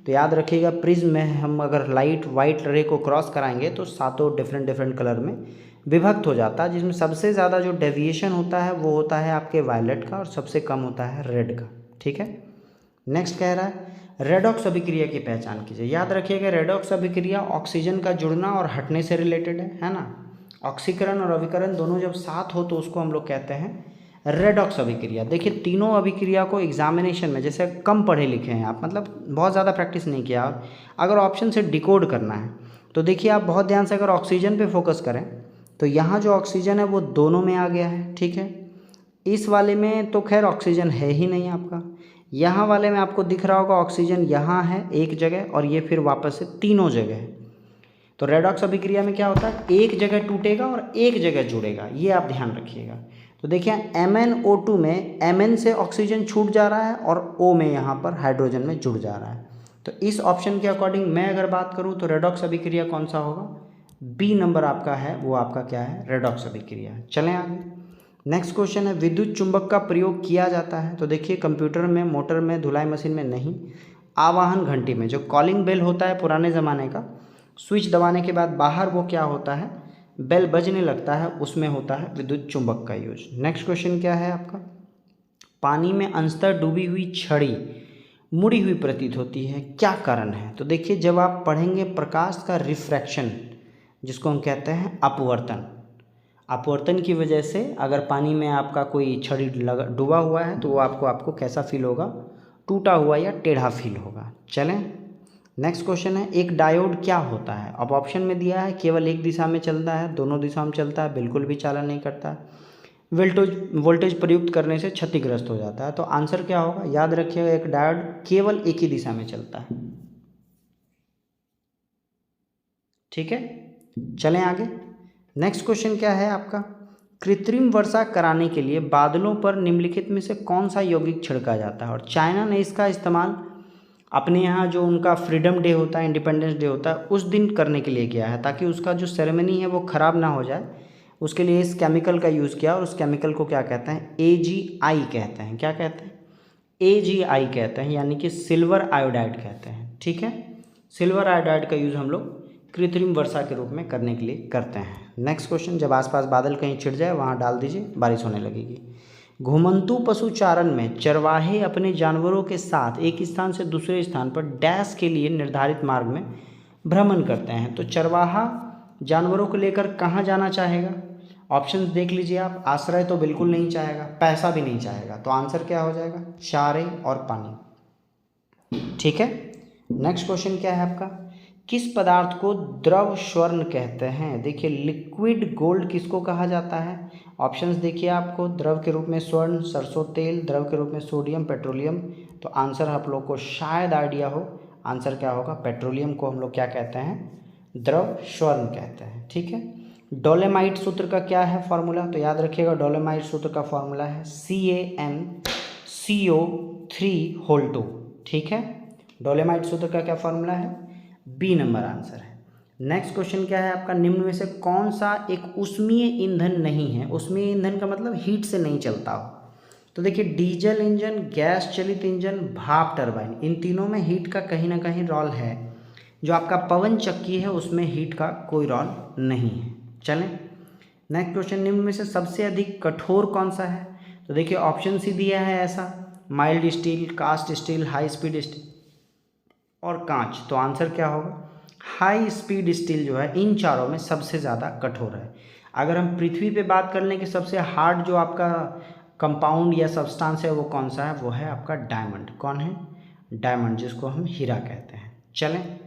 तो याद रखिएगा, प्रिज्म में हम अगर लाइट वाइट रे को क्रॉस कराएंगे तो 7 डिफरेंट कलर में विभक्त हो जाता है, जिसमें सबसे ज़्यादा जो डेविएशन होता है वो होता है आपके वायलेट का और सबसे कम होता है रेड का। ठीक है, नेक्स्ट कह रहा है रेडॉक्स अभिक्रिया की पहचान कीजिए। याद रखिएगा, रेडॉक्स अभिक्रिया ऑक्सीजन का जुड़ना और हटने से रिलेटेड है ना। ऑक्सीकरण और अभिकरण दोनों जब साथ हो तो उसको हम लोग कहते हैं रेडॉक्स अभिक्रिया। देखिए तीनों अभिक्रिया को एग्जामिनेशन में, जैसे कम पढ़े लिखे हैं आप, मतलब बहुत ज़्यादा प्रैक्टिस नहीं किया, अगर ऑप्शन से डिकोड करना है तो देखिए आप बहुत ध्यान से अगर ऑक्सीजन पे फोकस करें तो यहाँ जो ऑक्सीजन है वो दोनों में आ गया है। ठीक है, इस वाले में तो खैर ऑक्सीजन है ही नहीं आपका, यहाँ वाले में आपको दिख रहा होगा ऑक्सीजन यहाँ है एक जगह और ये फिर वापस से तीनों जगह है। तो रेडॉक्स अभिक्रिया में क्या होता है, एक जगह टूटेगा और एक जगह जुड़ेगा, ये आप ध्यान रखिएगा। तो देखिए MnO2 में Mn से ऑक्सीजन छूट जा रहा है और O में यहाँ पर हाइड्रोजन में जुड़ जा रहा है। तो इस ऑप्शन के अकॉर्डिंग मैं अगर बात करूँ तो रेडॉक्स अभिक्रिया कौन सा होगा, बी नंबर आपका है, वो आपका क्या है, रेडॉक्स अभिक्रिया। चलें आगे। नेक्स्ट क्वेश्चन है, विद्युत चुंबक का प्रयोग किया जाता है। तो देखिए कंप्यूटर में, मोटर में, धुलाई मशीन में नहीं, आवाहन घंटी में, जो कॉलिंग बेल होता है पुराने ज़माने का, स्विच दबाने के बाद बाहर वो क्या होता है, बेल बजने लगता है, उसमें होता है विद्युत चुंबक का यूज। नेक्स्ट क्वेश्चन क्या है आपका, पानी में अंशतः डूबी हुई छड़ी मुड़ी हुई प्रतीत होती है, क्या कारण है। तो देखिए जब आप पढ़ेंगे प्रकाश का रिफ्रैक्शन, जिसको हम कहते हैं अपवर्तन, अपवर्तन की वजह से अगर पानी में आपका कोई छड़ी डूबा हुआ है तो वो आपको कैसा फील होगा, टूटा हुआ या टेढ़ा फील होगा। चलें नेक्स्ट क्वेश्चन है, एक डायोड क्या होता है? अब ऑप्शन में दिया है केवल एक दिशा में चलता है, दोनों दिशा में चलता है, बिल्कुल भी चालन नहीं करता है, वोल्टेज प्रयुक्त करने से क्षतिग्रस्त हो जाता है। तो आंसर क्या होगा? याद रखिएगा, एक डायोड केवल एक ही दिशा में चलता है। ठीक है, चलें आगे। नेक्स्ट क्वेश्चन क्या है आपका? कृत्रिम वर्षा कराने के लिए बादलों पर निम्नलिखित में से कौन सा यौगिक छिड़का जाता है? और चाइना ने इसका इस्तेमाल अपने यहाँ जो उनका फ्रीडम डे होता है, इंडिपेंडेंस डे होता है, उस दिन करने के लिए किया है, ताकि उसका जो सेरेमनी है वो ख़राब ना हो जाए। उसके लिए इस केमिकल का यूज़ किया, और उस केमिकल को क्या कहते हैं? AgI कहते हैं। क्या कहते हैं? AgI कहते हैं, यानी कि सिल्वर आयोडाइड कहते हैं। ठीक है, सिल्वर आयोडाइड का यूज़ हम लोग कृत्रिम वर्षा के रूप में करने के लिए करते हैं। नेक्स्ट क्वेश्चन, जब आसपास बादल कहीं छिड़ जाए वहाँ डाल दीजिए, बारिश होने लगेगी। घुमंतु पशुचारण में चरवाहे अपने जानवरों के साथ एक स्थान से दूसरे स्थान पर डैश के लिए निर्धारित मार्ग में भ्रमण करते हैं। तो चरवाहा जानवरों को लेकर कहाँ जाना चाहेगा? ऑप्शंस देख लीजिए आप। आश्रय तो बिल्कुल नहीं चाहेगा, पैसा भी नहीं चाहेगा, तो आंसर क्या हो जाएगा? चारे और पानी। ठीक है, नेक्स्ट क्वेश्चन क्या है आपका? किस पदार्थ को द्रव स्वर्ण कहते हैं? देखिए, लिक्विड गोल्ड किसको कहा जाता है? ऑप्शंस देखिए आपको। द्रव के रूप में स्वर्ण, सरसों तेल, द्रव के रूप में सोडियम, पेट्रोलियम। तो आंसर आप लोग को शायद आइडिया हो, आंसर क्या होगा? पेट्रोलियम को हम लोग क्या कहते हैं? द्रव स्वर्ण कहते हैं। ठीक है, डोलेमाइट सूत्र का क्या है फॉर्मूला? तो याद रखिएगा, डोलेमाइट सूत्र का फॉर्मूला है CaMCO3 2। ठीक है, डोलेमाइट सूत्र का क्या फॉर्मूला है? बी नंबर आंसर है। नेक्स्ट क्वेश्चन क्या है आपका? निम्न में से कौन सा एक ऊष्मीय ईंधन नहीं है? ऊष्मीय ईंधन का मतलब हीट से नहीं चलता हो। तो देखिए, डीजल इंजन, गैस चलित इंजन, भाप टरबाइन, इन तीनों में हीट का कहीं ना कहीं रोल है। जो आपका पवन चक्की है उसमें हीट का कोई रोल नहीं है। चलें, नेक्स्ट क्वेश्चन, निम्न में से सबसे अधिक कठोर कौन सा है? तो देखिए, ऑप्शन सी दिया है ऐसा: mild steel, cast steel, high speed steel और कांच। तो आंसर क्या होगा? हाई स्पीड स्टील जो है इन चारों में सबसे ज़्यादा कठोर है। अगर हम पृथ्वी पे बात कर लें कि सबसे हार्ड जो आपका कंपाउंड या सब्सटेंस है वो कौन सा है? वो है आपका डायमंड। कौन है? डायमंड, जिसको हम हीरा कहते हैं। चलें,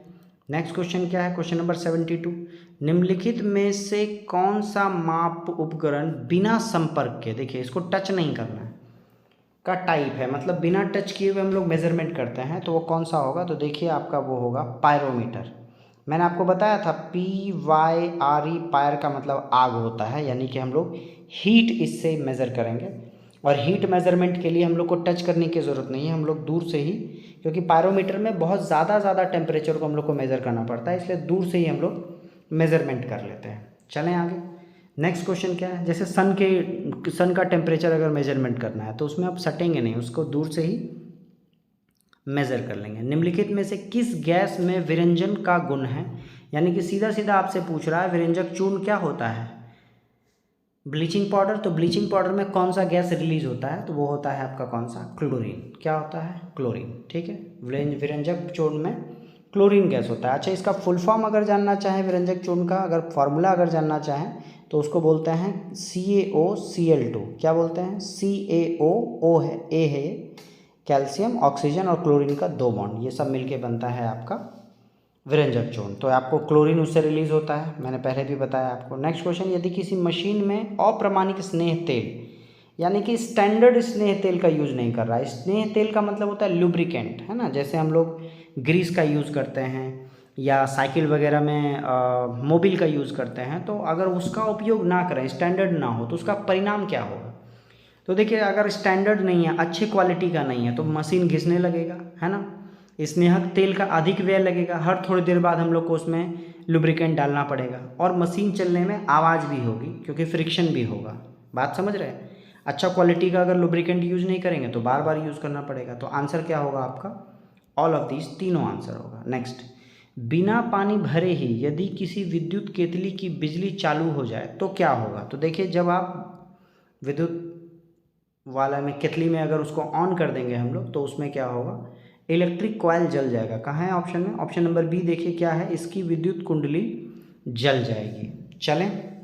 नेक्स्ट क्वेश्चन क्या है? क्वेश्चन नंबर 72, निम्नलिखित में से कौन सा माप उपकरण बिना संपर्क के, देखिए इसको टच नहीं करना है, का टाइप है, मतलब बिना टच किए हुए हम लोग मेजरमेंट करते हैं, तो वो कौन सा होगा? तो देखिए आपका वो होगा पायरोमीटर। मैंने आपको बताया था PYRE, पायर का मतलब आग होता है, यानी कि हम लोग हीट इससे मेज़र करेंगे। और हीट मेज़रमेंट के लिए हम लोग को टच करने की ज़रूरत नहीं है, हम लोग दूर से ही, क्योंकि पायरोमीटर में बहुत ज़्यादा टेम्परेचर को हम लोग को मेज़र करना पड़ता है, इसलिए दूर से ही हम लोग मेज़रमेंट कर लेते हैं। चलें आगे। नेक्स्ट क्वेश्चन क्या है? जैसे सन का टेम्परेचर अगर मेजरमेंट करना है तो उसमें आप सटेंगे नहीं, उसको दूर से ही मेज़र कर लेंगे। निम्नलिखित में से किस गैस में विरंजन का गुण है? यानी कि सीधा सीधा आपसे पूछ रहा है विरंजक चूर्ण क्या होता है? Bleaching powder. तो ब्लीचिंग पाउडर में कौन सा गैस रिलीज होता है? तो वो होता है आपका कौन सा? क्लोरीन। क्या होता है? क्लोरीन। ठीक है, विरंजक चूर्ण में क्लोरीन गैस होता है। अच्छा, इसका फुल फॉर्म अगर जानना चाहें विरंजक चूर्ण का, अगर फॉर्मूला अगर जानना चाहें तो उसको बोलते हैं CaOCl2। क्या बोलते हैं? CaO है, A है कैल्शियम, ऑक्सीजन और क्लोरीन का 2 बॉन्ड, ये सब मिलके बनता है आपका विरंजक चूर्ण। तो आपको क्लोरीन उससे रिलीज होता है, मैंने पहले भी बताया आपको। नेक्स्ट क्वेश्चन, यदि किसी मशीन में अप्रमाणिक स्नेह तेल, यानी कि स्टैंडर्ड स्नेह तेल का यूज़ नहीं कर रहा है, स्नेह तेल का मतलब होता है लुब्रिकेंट, है ना, जैसे हम लोग ग्रीस का यूज़ करते हैं या साइकिल वगैरह में मोबिल का यूज़ करते हैं, तो अगर उसका उपयोग ना करें, स्टैंडर्ड ना हो, तो उसका परिणाम क्या होगा? तो देखिए, अगर स्टैंडर्ड नहीं है, अच्छी क्वालिटी का नहीं है, तो मशीन घिसने लगेगा, है ना। स्नेहक तेल का अधिक व्यय लगेगा, हर थोड़ी देर बाद हम लोग को उसमें लुब्रिकेंट डालना पड़ेगा, और मशीन चलने में आवाज़ भी होगी क्योंकि फ्रिक्शन भी होगा। बात समझ रहे हैं? अच्छा क्वालिटी का अगर लुब्रिकेंट यूज़ नहीं करेंगे तो बार बार यूज़ करना पड़ेगा। तो आंसर क्या होगा आपका? ऑल ऑफ दीज, तीनों आंसर होगा। नेक्स्ट, बिना पानी भरे ही यदि किसी विद्युत केतली की बिजली चालू हो जाए तो क्या होगा? तो देखिए, जब आप विद्युत वाला में केतली में अगर उसको ऑन कर देंगे हम लोग, तो उसमें क्या होगा? इलेक्ट्रिक कॉइल जल जाएगा। कहाँ है ऑप्शन में? ऑप्शन नंबर बी देखिए क्या है, इसकी विद्युत कुंडली जल जाएगी। चलें,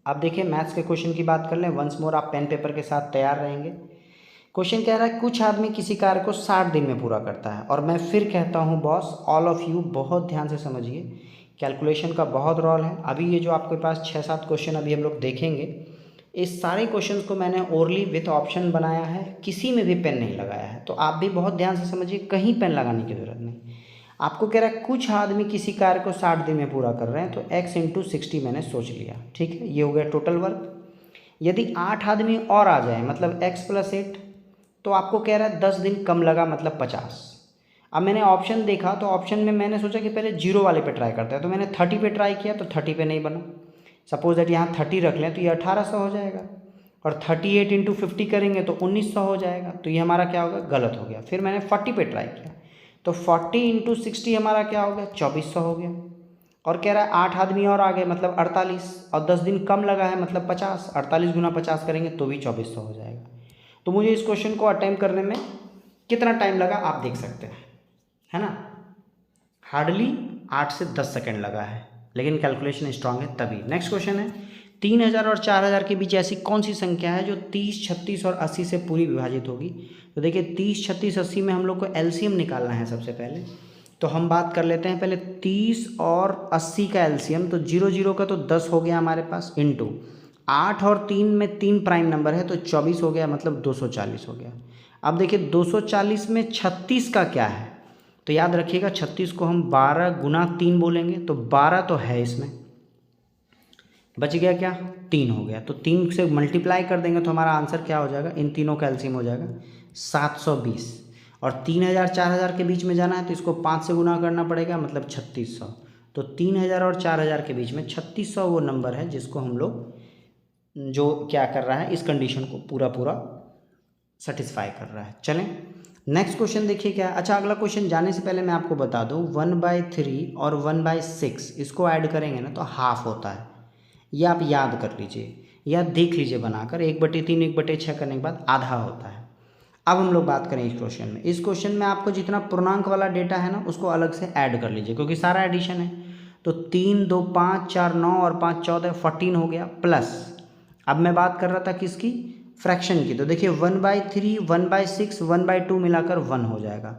अब देखिए मैथ्स के क्वेश्चन की बात कर लें। वंस मोर आप पेन पेपर के साथ तैयार रहेंगे। क्वेश्चन कह रहा है कुछ आदमी किसी कार्य को 60 दिन में पूरा करता है, और मैं फिर कहता हूँ बॉस, ऑल ऑफ यू बहुत ध्यान से समझिए, कैलकुलेशन का बहुत रोल है। अभी ये जो आपके पास 6-7 क्वेश्चन अभी हम लोग देखेंगे, इस सारे क्वेश्चंस को मैंने ओरली विथ ऑप्शन बनाया है, किसी में भी पेन नहीं लगाया है, तो आप भी बहुत ध्यान से समझिए, कहीं पेन लगाने की ज़रूरत नहीं। आपको कह रहा है कुछ आदमी किसी कार्य को 60 दिन में पूरा कर रहे हैं, तो x इंटू 60 मैंने सोच लिया, ठीक है, ये हो गया टोटल वर्क। यदि 8 आदमी और आ जाए मतलब x प्लस 8, तो आपको कह रहा है 10 दिन कम लगा मतलब 50। अब मैंने ऑप्शन देखा तो ऑप्शन में मैंने सोचा कि पहले जीरो वाले पे ट्राई करते हैं, तो मैंने 30 पे ट्राई किया तो 30 पे नहीं बना। सपोज दैट यहाँ 30 रख लें तो ये 1800 हो जाएगा, और 38 इंटू 50 करेंगे तो 1900 हो जाएगा, तो ये हमारा क्या होगा, गलत हो गया। फिर मैंने 40 पे ट्राई किया तो 40 इंटू 60 हमारा क्या हो गया, 2400 हो गया। और कह रहा है 8 आदमी और आ गए मतलब 48, और 10 दिन कम लगा है मतलब 50, 48 गुना 50 करेंगे तो भी 2400 हो जाएगा। तो मुझे इस क्वेश्चन को अटेम्प्ट करने में कितना टाइम लगा आप देख सकते हैं, है ना, हार्डली 8 से 10 सेकेंड लगा है, लेकिन कैलकुलेशन स्ट्रांग है तभी। नेक्स्ट क्वेश्चन है 3000 और 4000 के बीच ऐसी कौन सी संख्या है जो 30, 36 और 80 से पूरी विभाजित होगी। तो देखिए 30, 36, 80 में हम लोग को एलसीएम निकालना है सबसे पहले, तो हम बात कर लेते हैं पहले 30 और 80 का एलसीएम। तो 0 0 का तो 10 हो गया हमारे पास, इंटू 8 और 3 में 3 प्राइम नंबर है तो 24 हो गया, मतलब 240 हो गया। अब देखिए 240 में 36 का क्या है, तो याद रखिएगा 36 को हम 12 गुना 3 बोलेंगे, तो 12 तो है इसमें, बच गया क्या, 3 हो गया, तो 3 से मल्टीप्लाई कर देंगे तो हमारा आंसर क्या हो जाएगा, इन तीनों का एलसीएम हो जाएगा 720। और 3000 4000 के बीच में जाना है तो इसको 5 से गुना करना पड़ेगा, मतलब 3600। तो 3000 और 4000 के बीच में 3600 वो नंबर है जिसको हम लोग जो क्या कर रहा है, इस कंडीशन को पूरा पूरा सेटिस्फाई कर रहा है। चलें नेक्स्ट क्वेश्चन देखिए क्या। अच्छा, अगला क्वेश्चन जाने से पहले मैं आपको बता दूं 1/3 और 1/6 इसको ऐड करेंगे ना तो हाफ होता है, ये आप याद कर लीजिए या देख लीजिए बनाकर, 1/3 1/6 करने के बाद आधा होता है। अब हम लोग बात करें इस क्वेश्चन में, इस क्वेश्चन में आपको जितना पूर्णांक वाला डेटा है ना उसको अलग से ऐड कर लीजिए, क्योंकि सारा एडिशन है। तो 3 2 5 4 9 और 5 14 14 हो गया, प्लस अब मैं बात कर रहा था किसकी, फ्रैक्शन की। तो देखिए 1/3 1/6 1/2 मिलाकर 1 हो जाएगा।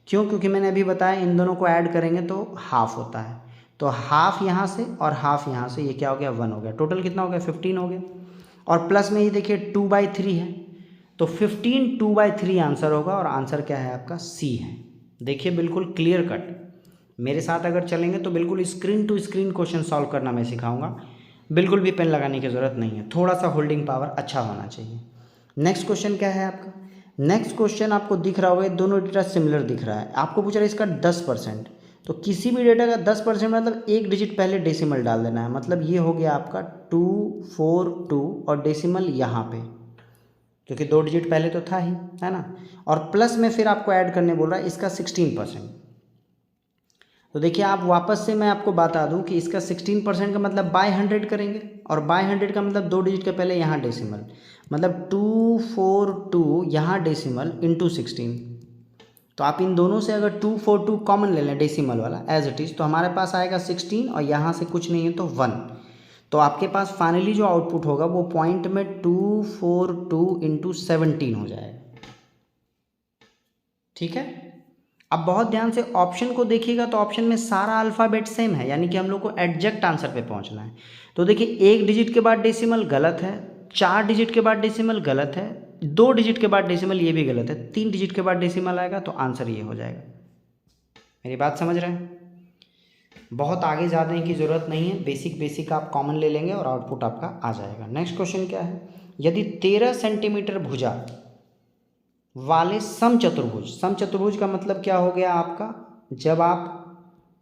क्यों, क्योंकि मैंने अभी बताया इन दोनों को ऐड करेंगे तो हाफ होता है, तो हाफ यहाँ से और हाफ यहाँ से, ये क्या हो गया, 1 हो गया। टोटल कितना हो गया, 15 हो गया। और प्लस में ये देखिए 2/3 है, तो 15 2/3 आंसर होगा, और आंसर क्या है आपका, सी है। देखिए बिल्कुल क्लियर कट, मेरे साथ अगर चलेंगे तो बिल्कुल screen to screen question solve करना मैं सिखाऊंगा, बिल्कुल भी पेन लगाने की ज़रूरत नहीं है, थोड़ा सा होल्डिंग पावर अच्छा होना चाहिए। नेक्स्ट क्वेश्चन क्या है आपका, नेक्स्ट क्वेश्चन आपको दिख रहा होगा, दोनों डेटा सिमिलर दिख रहा है, आपको पूछ रहा है इसका 10%। तो किसी भी डेटा का 10% मतलब एक डिजिट पहले डेसिमल डाल देना है, मतलब ये हो गया आपका 242 और डेसिमल यहाँ पे, क्योंकि 2 डिजिट पहले तो था ही, है ना। और प्लस में फिर आपको ऐड करने बोल रहा है इसका 16%। तो देखिए आप वापस से मैं आपको बता दूं कि इसका 16% का मतलब बाय 100 करेंगे, और बाय 100 का मतलब 2 डिजिट के पहले यहाँ डेसिमल, मतलब 242 यहाँ डेसिमल इंटू 16। तो आप इन दोनों से अगर 242 कॉमन ले लें डेसिमल वाला एज इट इज़, तो हमारे पास आएगा 16, और यहाँ से कुछ नहीं है तो 1। तो आपके पास फाइनली जो आउटपुट होगा वो पॉइंट में 242 इंटू 17 हो जाएगा, ठीक है। अब बहुत ध्यान से ऑप्शन को देखिएगा, तो ऑप्शन में सारा अल्फ़ाबेट सेम है, यानी कि हम लोग को एग्जैक्ट आंसर पे पहुंचना है। तो देखिए 1 डिजिट के बाद डेसिमल गलत है, 4 डिजिट के बाद डेसिमल गलत है, 2 डिजिट के बाद डेसिमल ये भी गलत है, 3 डिजिट के बाद डेसिमल आएगा तो आंसर ये हो जाएगा। मेरी बात समझ रहे हैं, बहुत आगे जाने की ज़रूरत नहीं है, बेसिक आप कॉमन ले लेंगे और आउटपुट आपका आ जाएगा। नेक्स्ट क्वेश्चन क्या है, यदि 13 सेंटीमीटर भुजा वाले समचतुर्भुज, समचतुर्भुज का मतलब क्या हो गया आपका, जब आप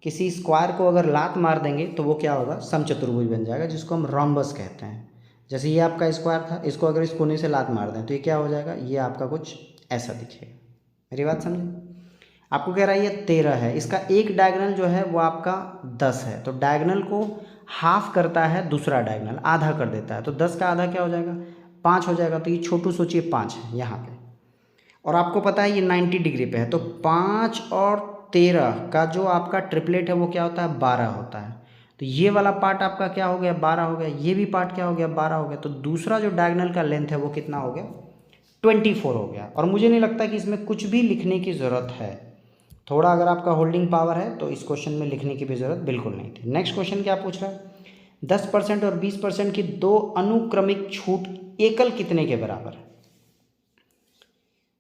किसी स्क्वायर को अगर लात मार देंगे तो वो क्या होगा, समचतुर्भुज बन जाएगा, जिसको हम रोम्बस कहते हैं। जैसे ये आपका स्क्वायर था, इसको अगर इस कोने से लात मार दें तो ये क्या हो जाएगा, ये आपका कुछ ऐसा दिखेगा। मेरी बात समझे, आपको कह रहा है ये 13 है, इसका एक डायगोनल जो है वो आपका 10 है, तो डायगोनल को हाफ करता है दूसरा डायगोनल, आधा कर देता है, तो 10 का आधा क्या हो जाएगा, 5 हो जाएगा। तो ये छोटू सोचिए 5 है यहाँ पे, और आपको पता है ये 90 डिग्री पे है, तो 5 और 13 का जो आपका ट्रिपलेट है वो क्या होता है, 12 होता है। तो ये वाला पार्ट आपका क्या हो गया, 12 हो गया, ये भी पार्ट क्या हो गया, 12 हो गया। तो दूसरा जो डायगोनल का लेंथ है वो कितना हो गया, 24 हो गया। और मुझे नहीं लगता कि इसमें कुछ भी लिखने की ज़रूरत है। थोड़ा अगर आपका होल्डिंग पावर है तो इस क्वेश्चन में लिखने की भी ज़रूरत बिल्कुल नहीं थी। नेक्स्ट क्वेश्चन क्या पूछ रहा है, 10% और 20% की दो अनुक्रमिक छूट एकल कितने के बराबर है।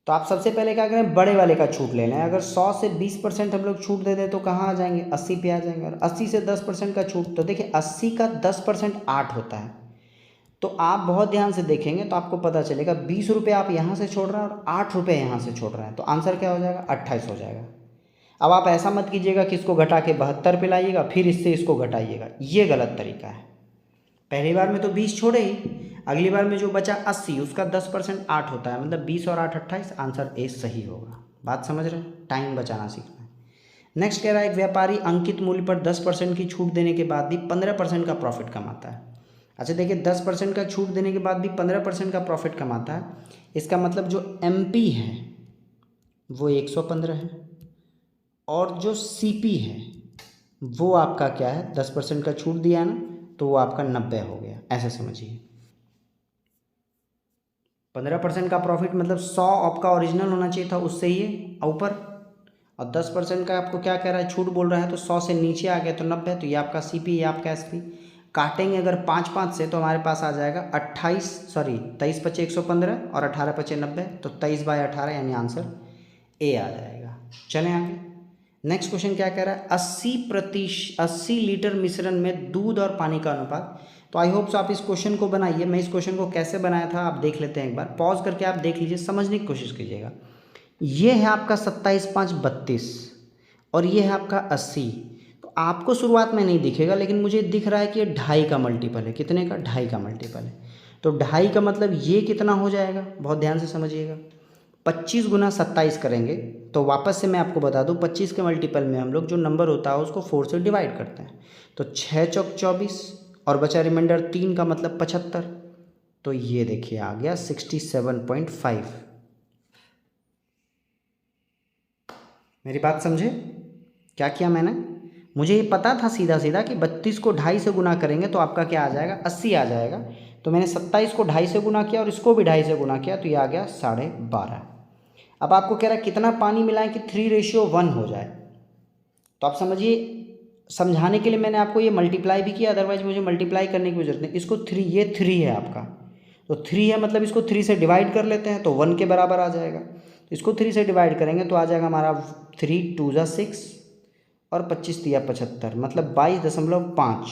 तो आप सबसे पहले क्या करें, बड़े वाले का छूट ले लें। अगर 100 से 20% हम लोग छूट दे दें तो कहाँ आ जाएंगे, 80 पे आ जाएंगे। और 80 से 10% का छूट, तो देखिए 80 का 10% 8 होता है। तो आप बहुत ध्यान से देखेंगे तो आपको पता चलेगा 20 रुपये आप यहाँ से छोड़ रहे हैं और 8 रुपये यहाँ से छोड़ रहे हैं, तो आंसर क्या हो जाएगा, 28 हो जाएगा। अब आप ऐसा मत कीजिएगा कि इसको घटा के 72 पे लाइएगा फिर इससे इसको घटाइएगा, ये गलत तरीका है। पहली बार में तो 20 छोड़े ही, अगली बार में जो बचा 80 उसका 10% 8 होता है, मतलब 20 और 8 28, आंसर ए सही होगा। बात समझ रहे हैं, टाइम बचाना सीखना है। नेक्स्ट कह रहा है, एक व्यापारी अंकित मूल्य पर 10% की छूट देने के बाद भी 15% का प्रॉफिट कमाता है। अच्छा देखिए, 10% का छूट देने के बाद भी 15% का प्रॉफिट कमाता है, इसका मतलब जो MP है वो 115 है और जो CP है वो आपका क्या है, 10% का छूट दिया ना तो वो आपका 90 हो गया, ऐसे समझिए। 15% का प्रॉफिट मतलब 100 आपका ओरिजिनल होना चाहिए था, उससे ही ऊपर। और 10% का आपको क्या कह रहा है, छूट बोल रहा है, तो 100 से नीचे आ गया तो 90, तो ये आपका CP, ये आपका SP। काटेंगे अगर 5 से तो हमारे पास आ जाएगा 23 पचे 115 और 18 पचे 90, तो 23/18 यानी आंसर ए आ जाएगा। चलें आगे। नेक्स्ट क्वेश्चन क्या कह रहा है, 80 लीटर मिश्रण में दूध और पानी का अनुपात। तो आई होप सो आप इस क्वेश्चन को बनाइए। मैं इस क्वेश्चन को कैसे बनाया था आप देख लेते हैं, एक बार पॉज करके आप देख लीजिए, समझने की कोशिश कीजिएगा। ये है आपका 27 5 32 और ये है आपका 80। तो आपको शुरुआत में नहीं दिखेगा लेकिन मुझे दिख रहा है कि ये 2.5 का मल्टीपल है। कितने का, 2.5 का मल्टीपल है। तो 2.5 का मतलब ये कितना हो जाएगा, बहुत ध्यान से समझिएगा। 25 गुना 27 करेंगे तो वापस से मैं आपको बता दूं, 25 के मल्टीपल में हम लोग जो नंबर होता है उसको 4 से डिवाइड करते हैं। तो 6 चौक 24 और बचा रिमाइंडर 3 का मतलब 75। तो ये देखिए आ गया 67.5। मेरी बात समझे, क्या किया मैंने, मुझे ये पता था सीधा सीधा कि 32 को 2.5 से गुना करेंगे तो आपका क्या आ जाएगा, 80 आ जाएगा। तो मैंने 27 को 2.5 से गुना किया और इसको भी 2.5 से गुना किया, तो ये आ गया 12.5। अब आपको कह रहा है कितना पानी मिलाएं कि 3:1 हो जाए। तो आप समझिए, समझाने के लिए मैंने आपको ये मल्टीप्लाई भी किया, अदरवाइज मुझे मल्टीप्लाई करने की जरूरत नहीं। इसको 3, ये 3 है आपका, तो 3 है मतलब इसको 3 से डिवाइड कर लेते हैं तो 1 के बराबर आ जाएगा। इसको 3 से डिवाइड करेंगे तो आ जाएगा हमारा 3 2 जा 6 और 25 तिया 75, मतलब 22.5।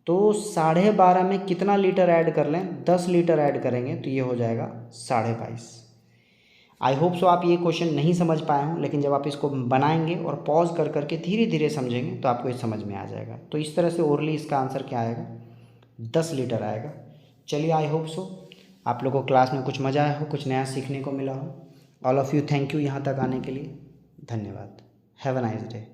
तो 12.5 में कितना लीटर ऐड कर लें, 10 लीटर ऐड करेंगे तो ये हो जाएगा 22.5। आई होप सो आप ये क्वेश्चन नहीं समझ पाए हों, लेकिन जब आप इसको बनाएंगे और पॉज कर करके धीरे धीरे समझेंगे तो आपको ये समझ में आ जाएगा। तो इस तरह से ओरली इसका आंसर क्या आएगा, 10 लीटर आएगा। चलिए, आई होप सो आप लोगों को क्लास में कुछ मज़ा आया हो, कुछ नया सीखने को मिला हो। All of you thank you यहाँ तक आने के लिए, धन्यवाद। Have a nice day.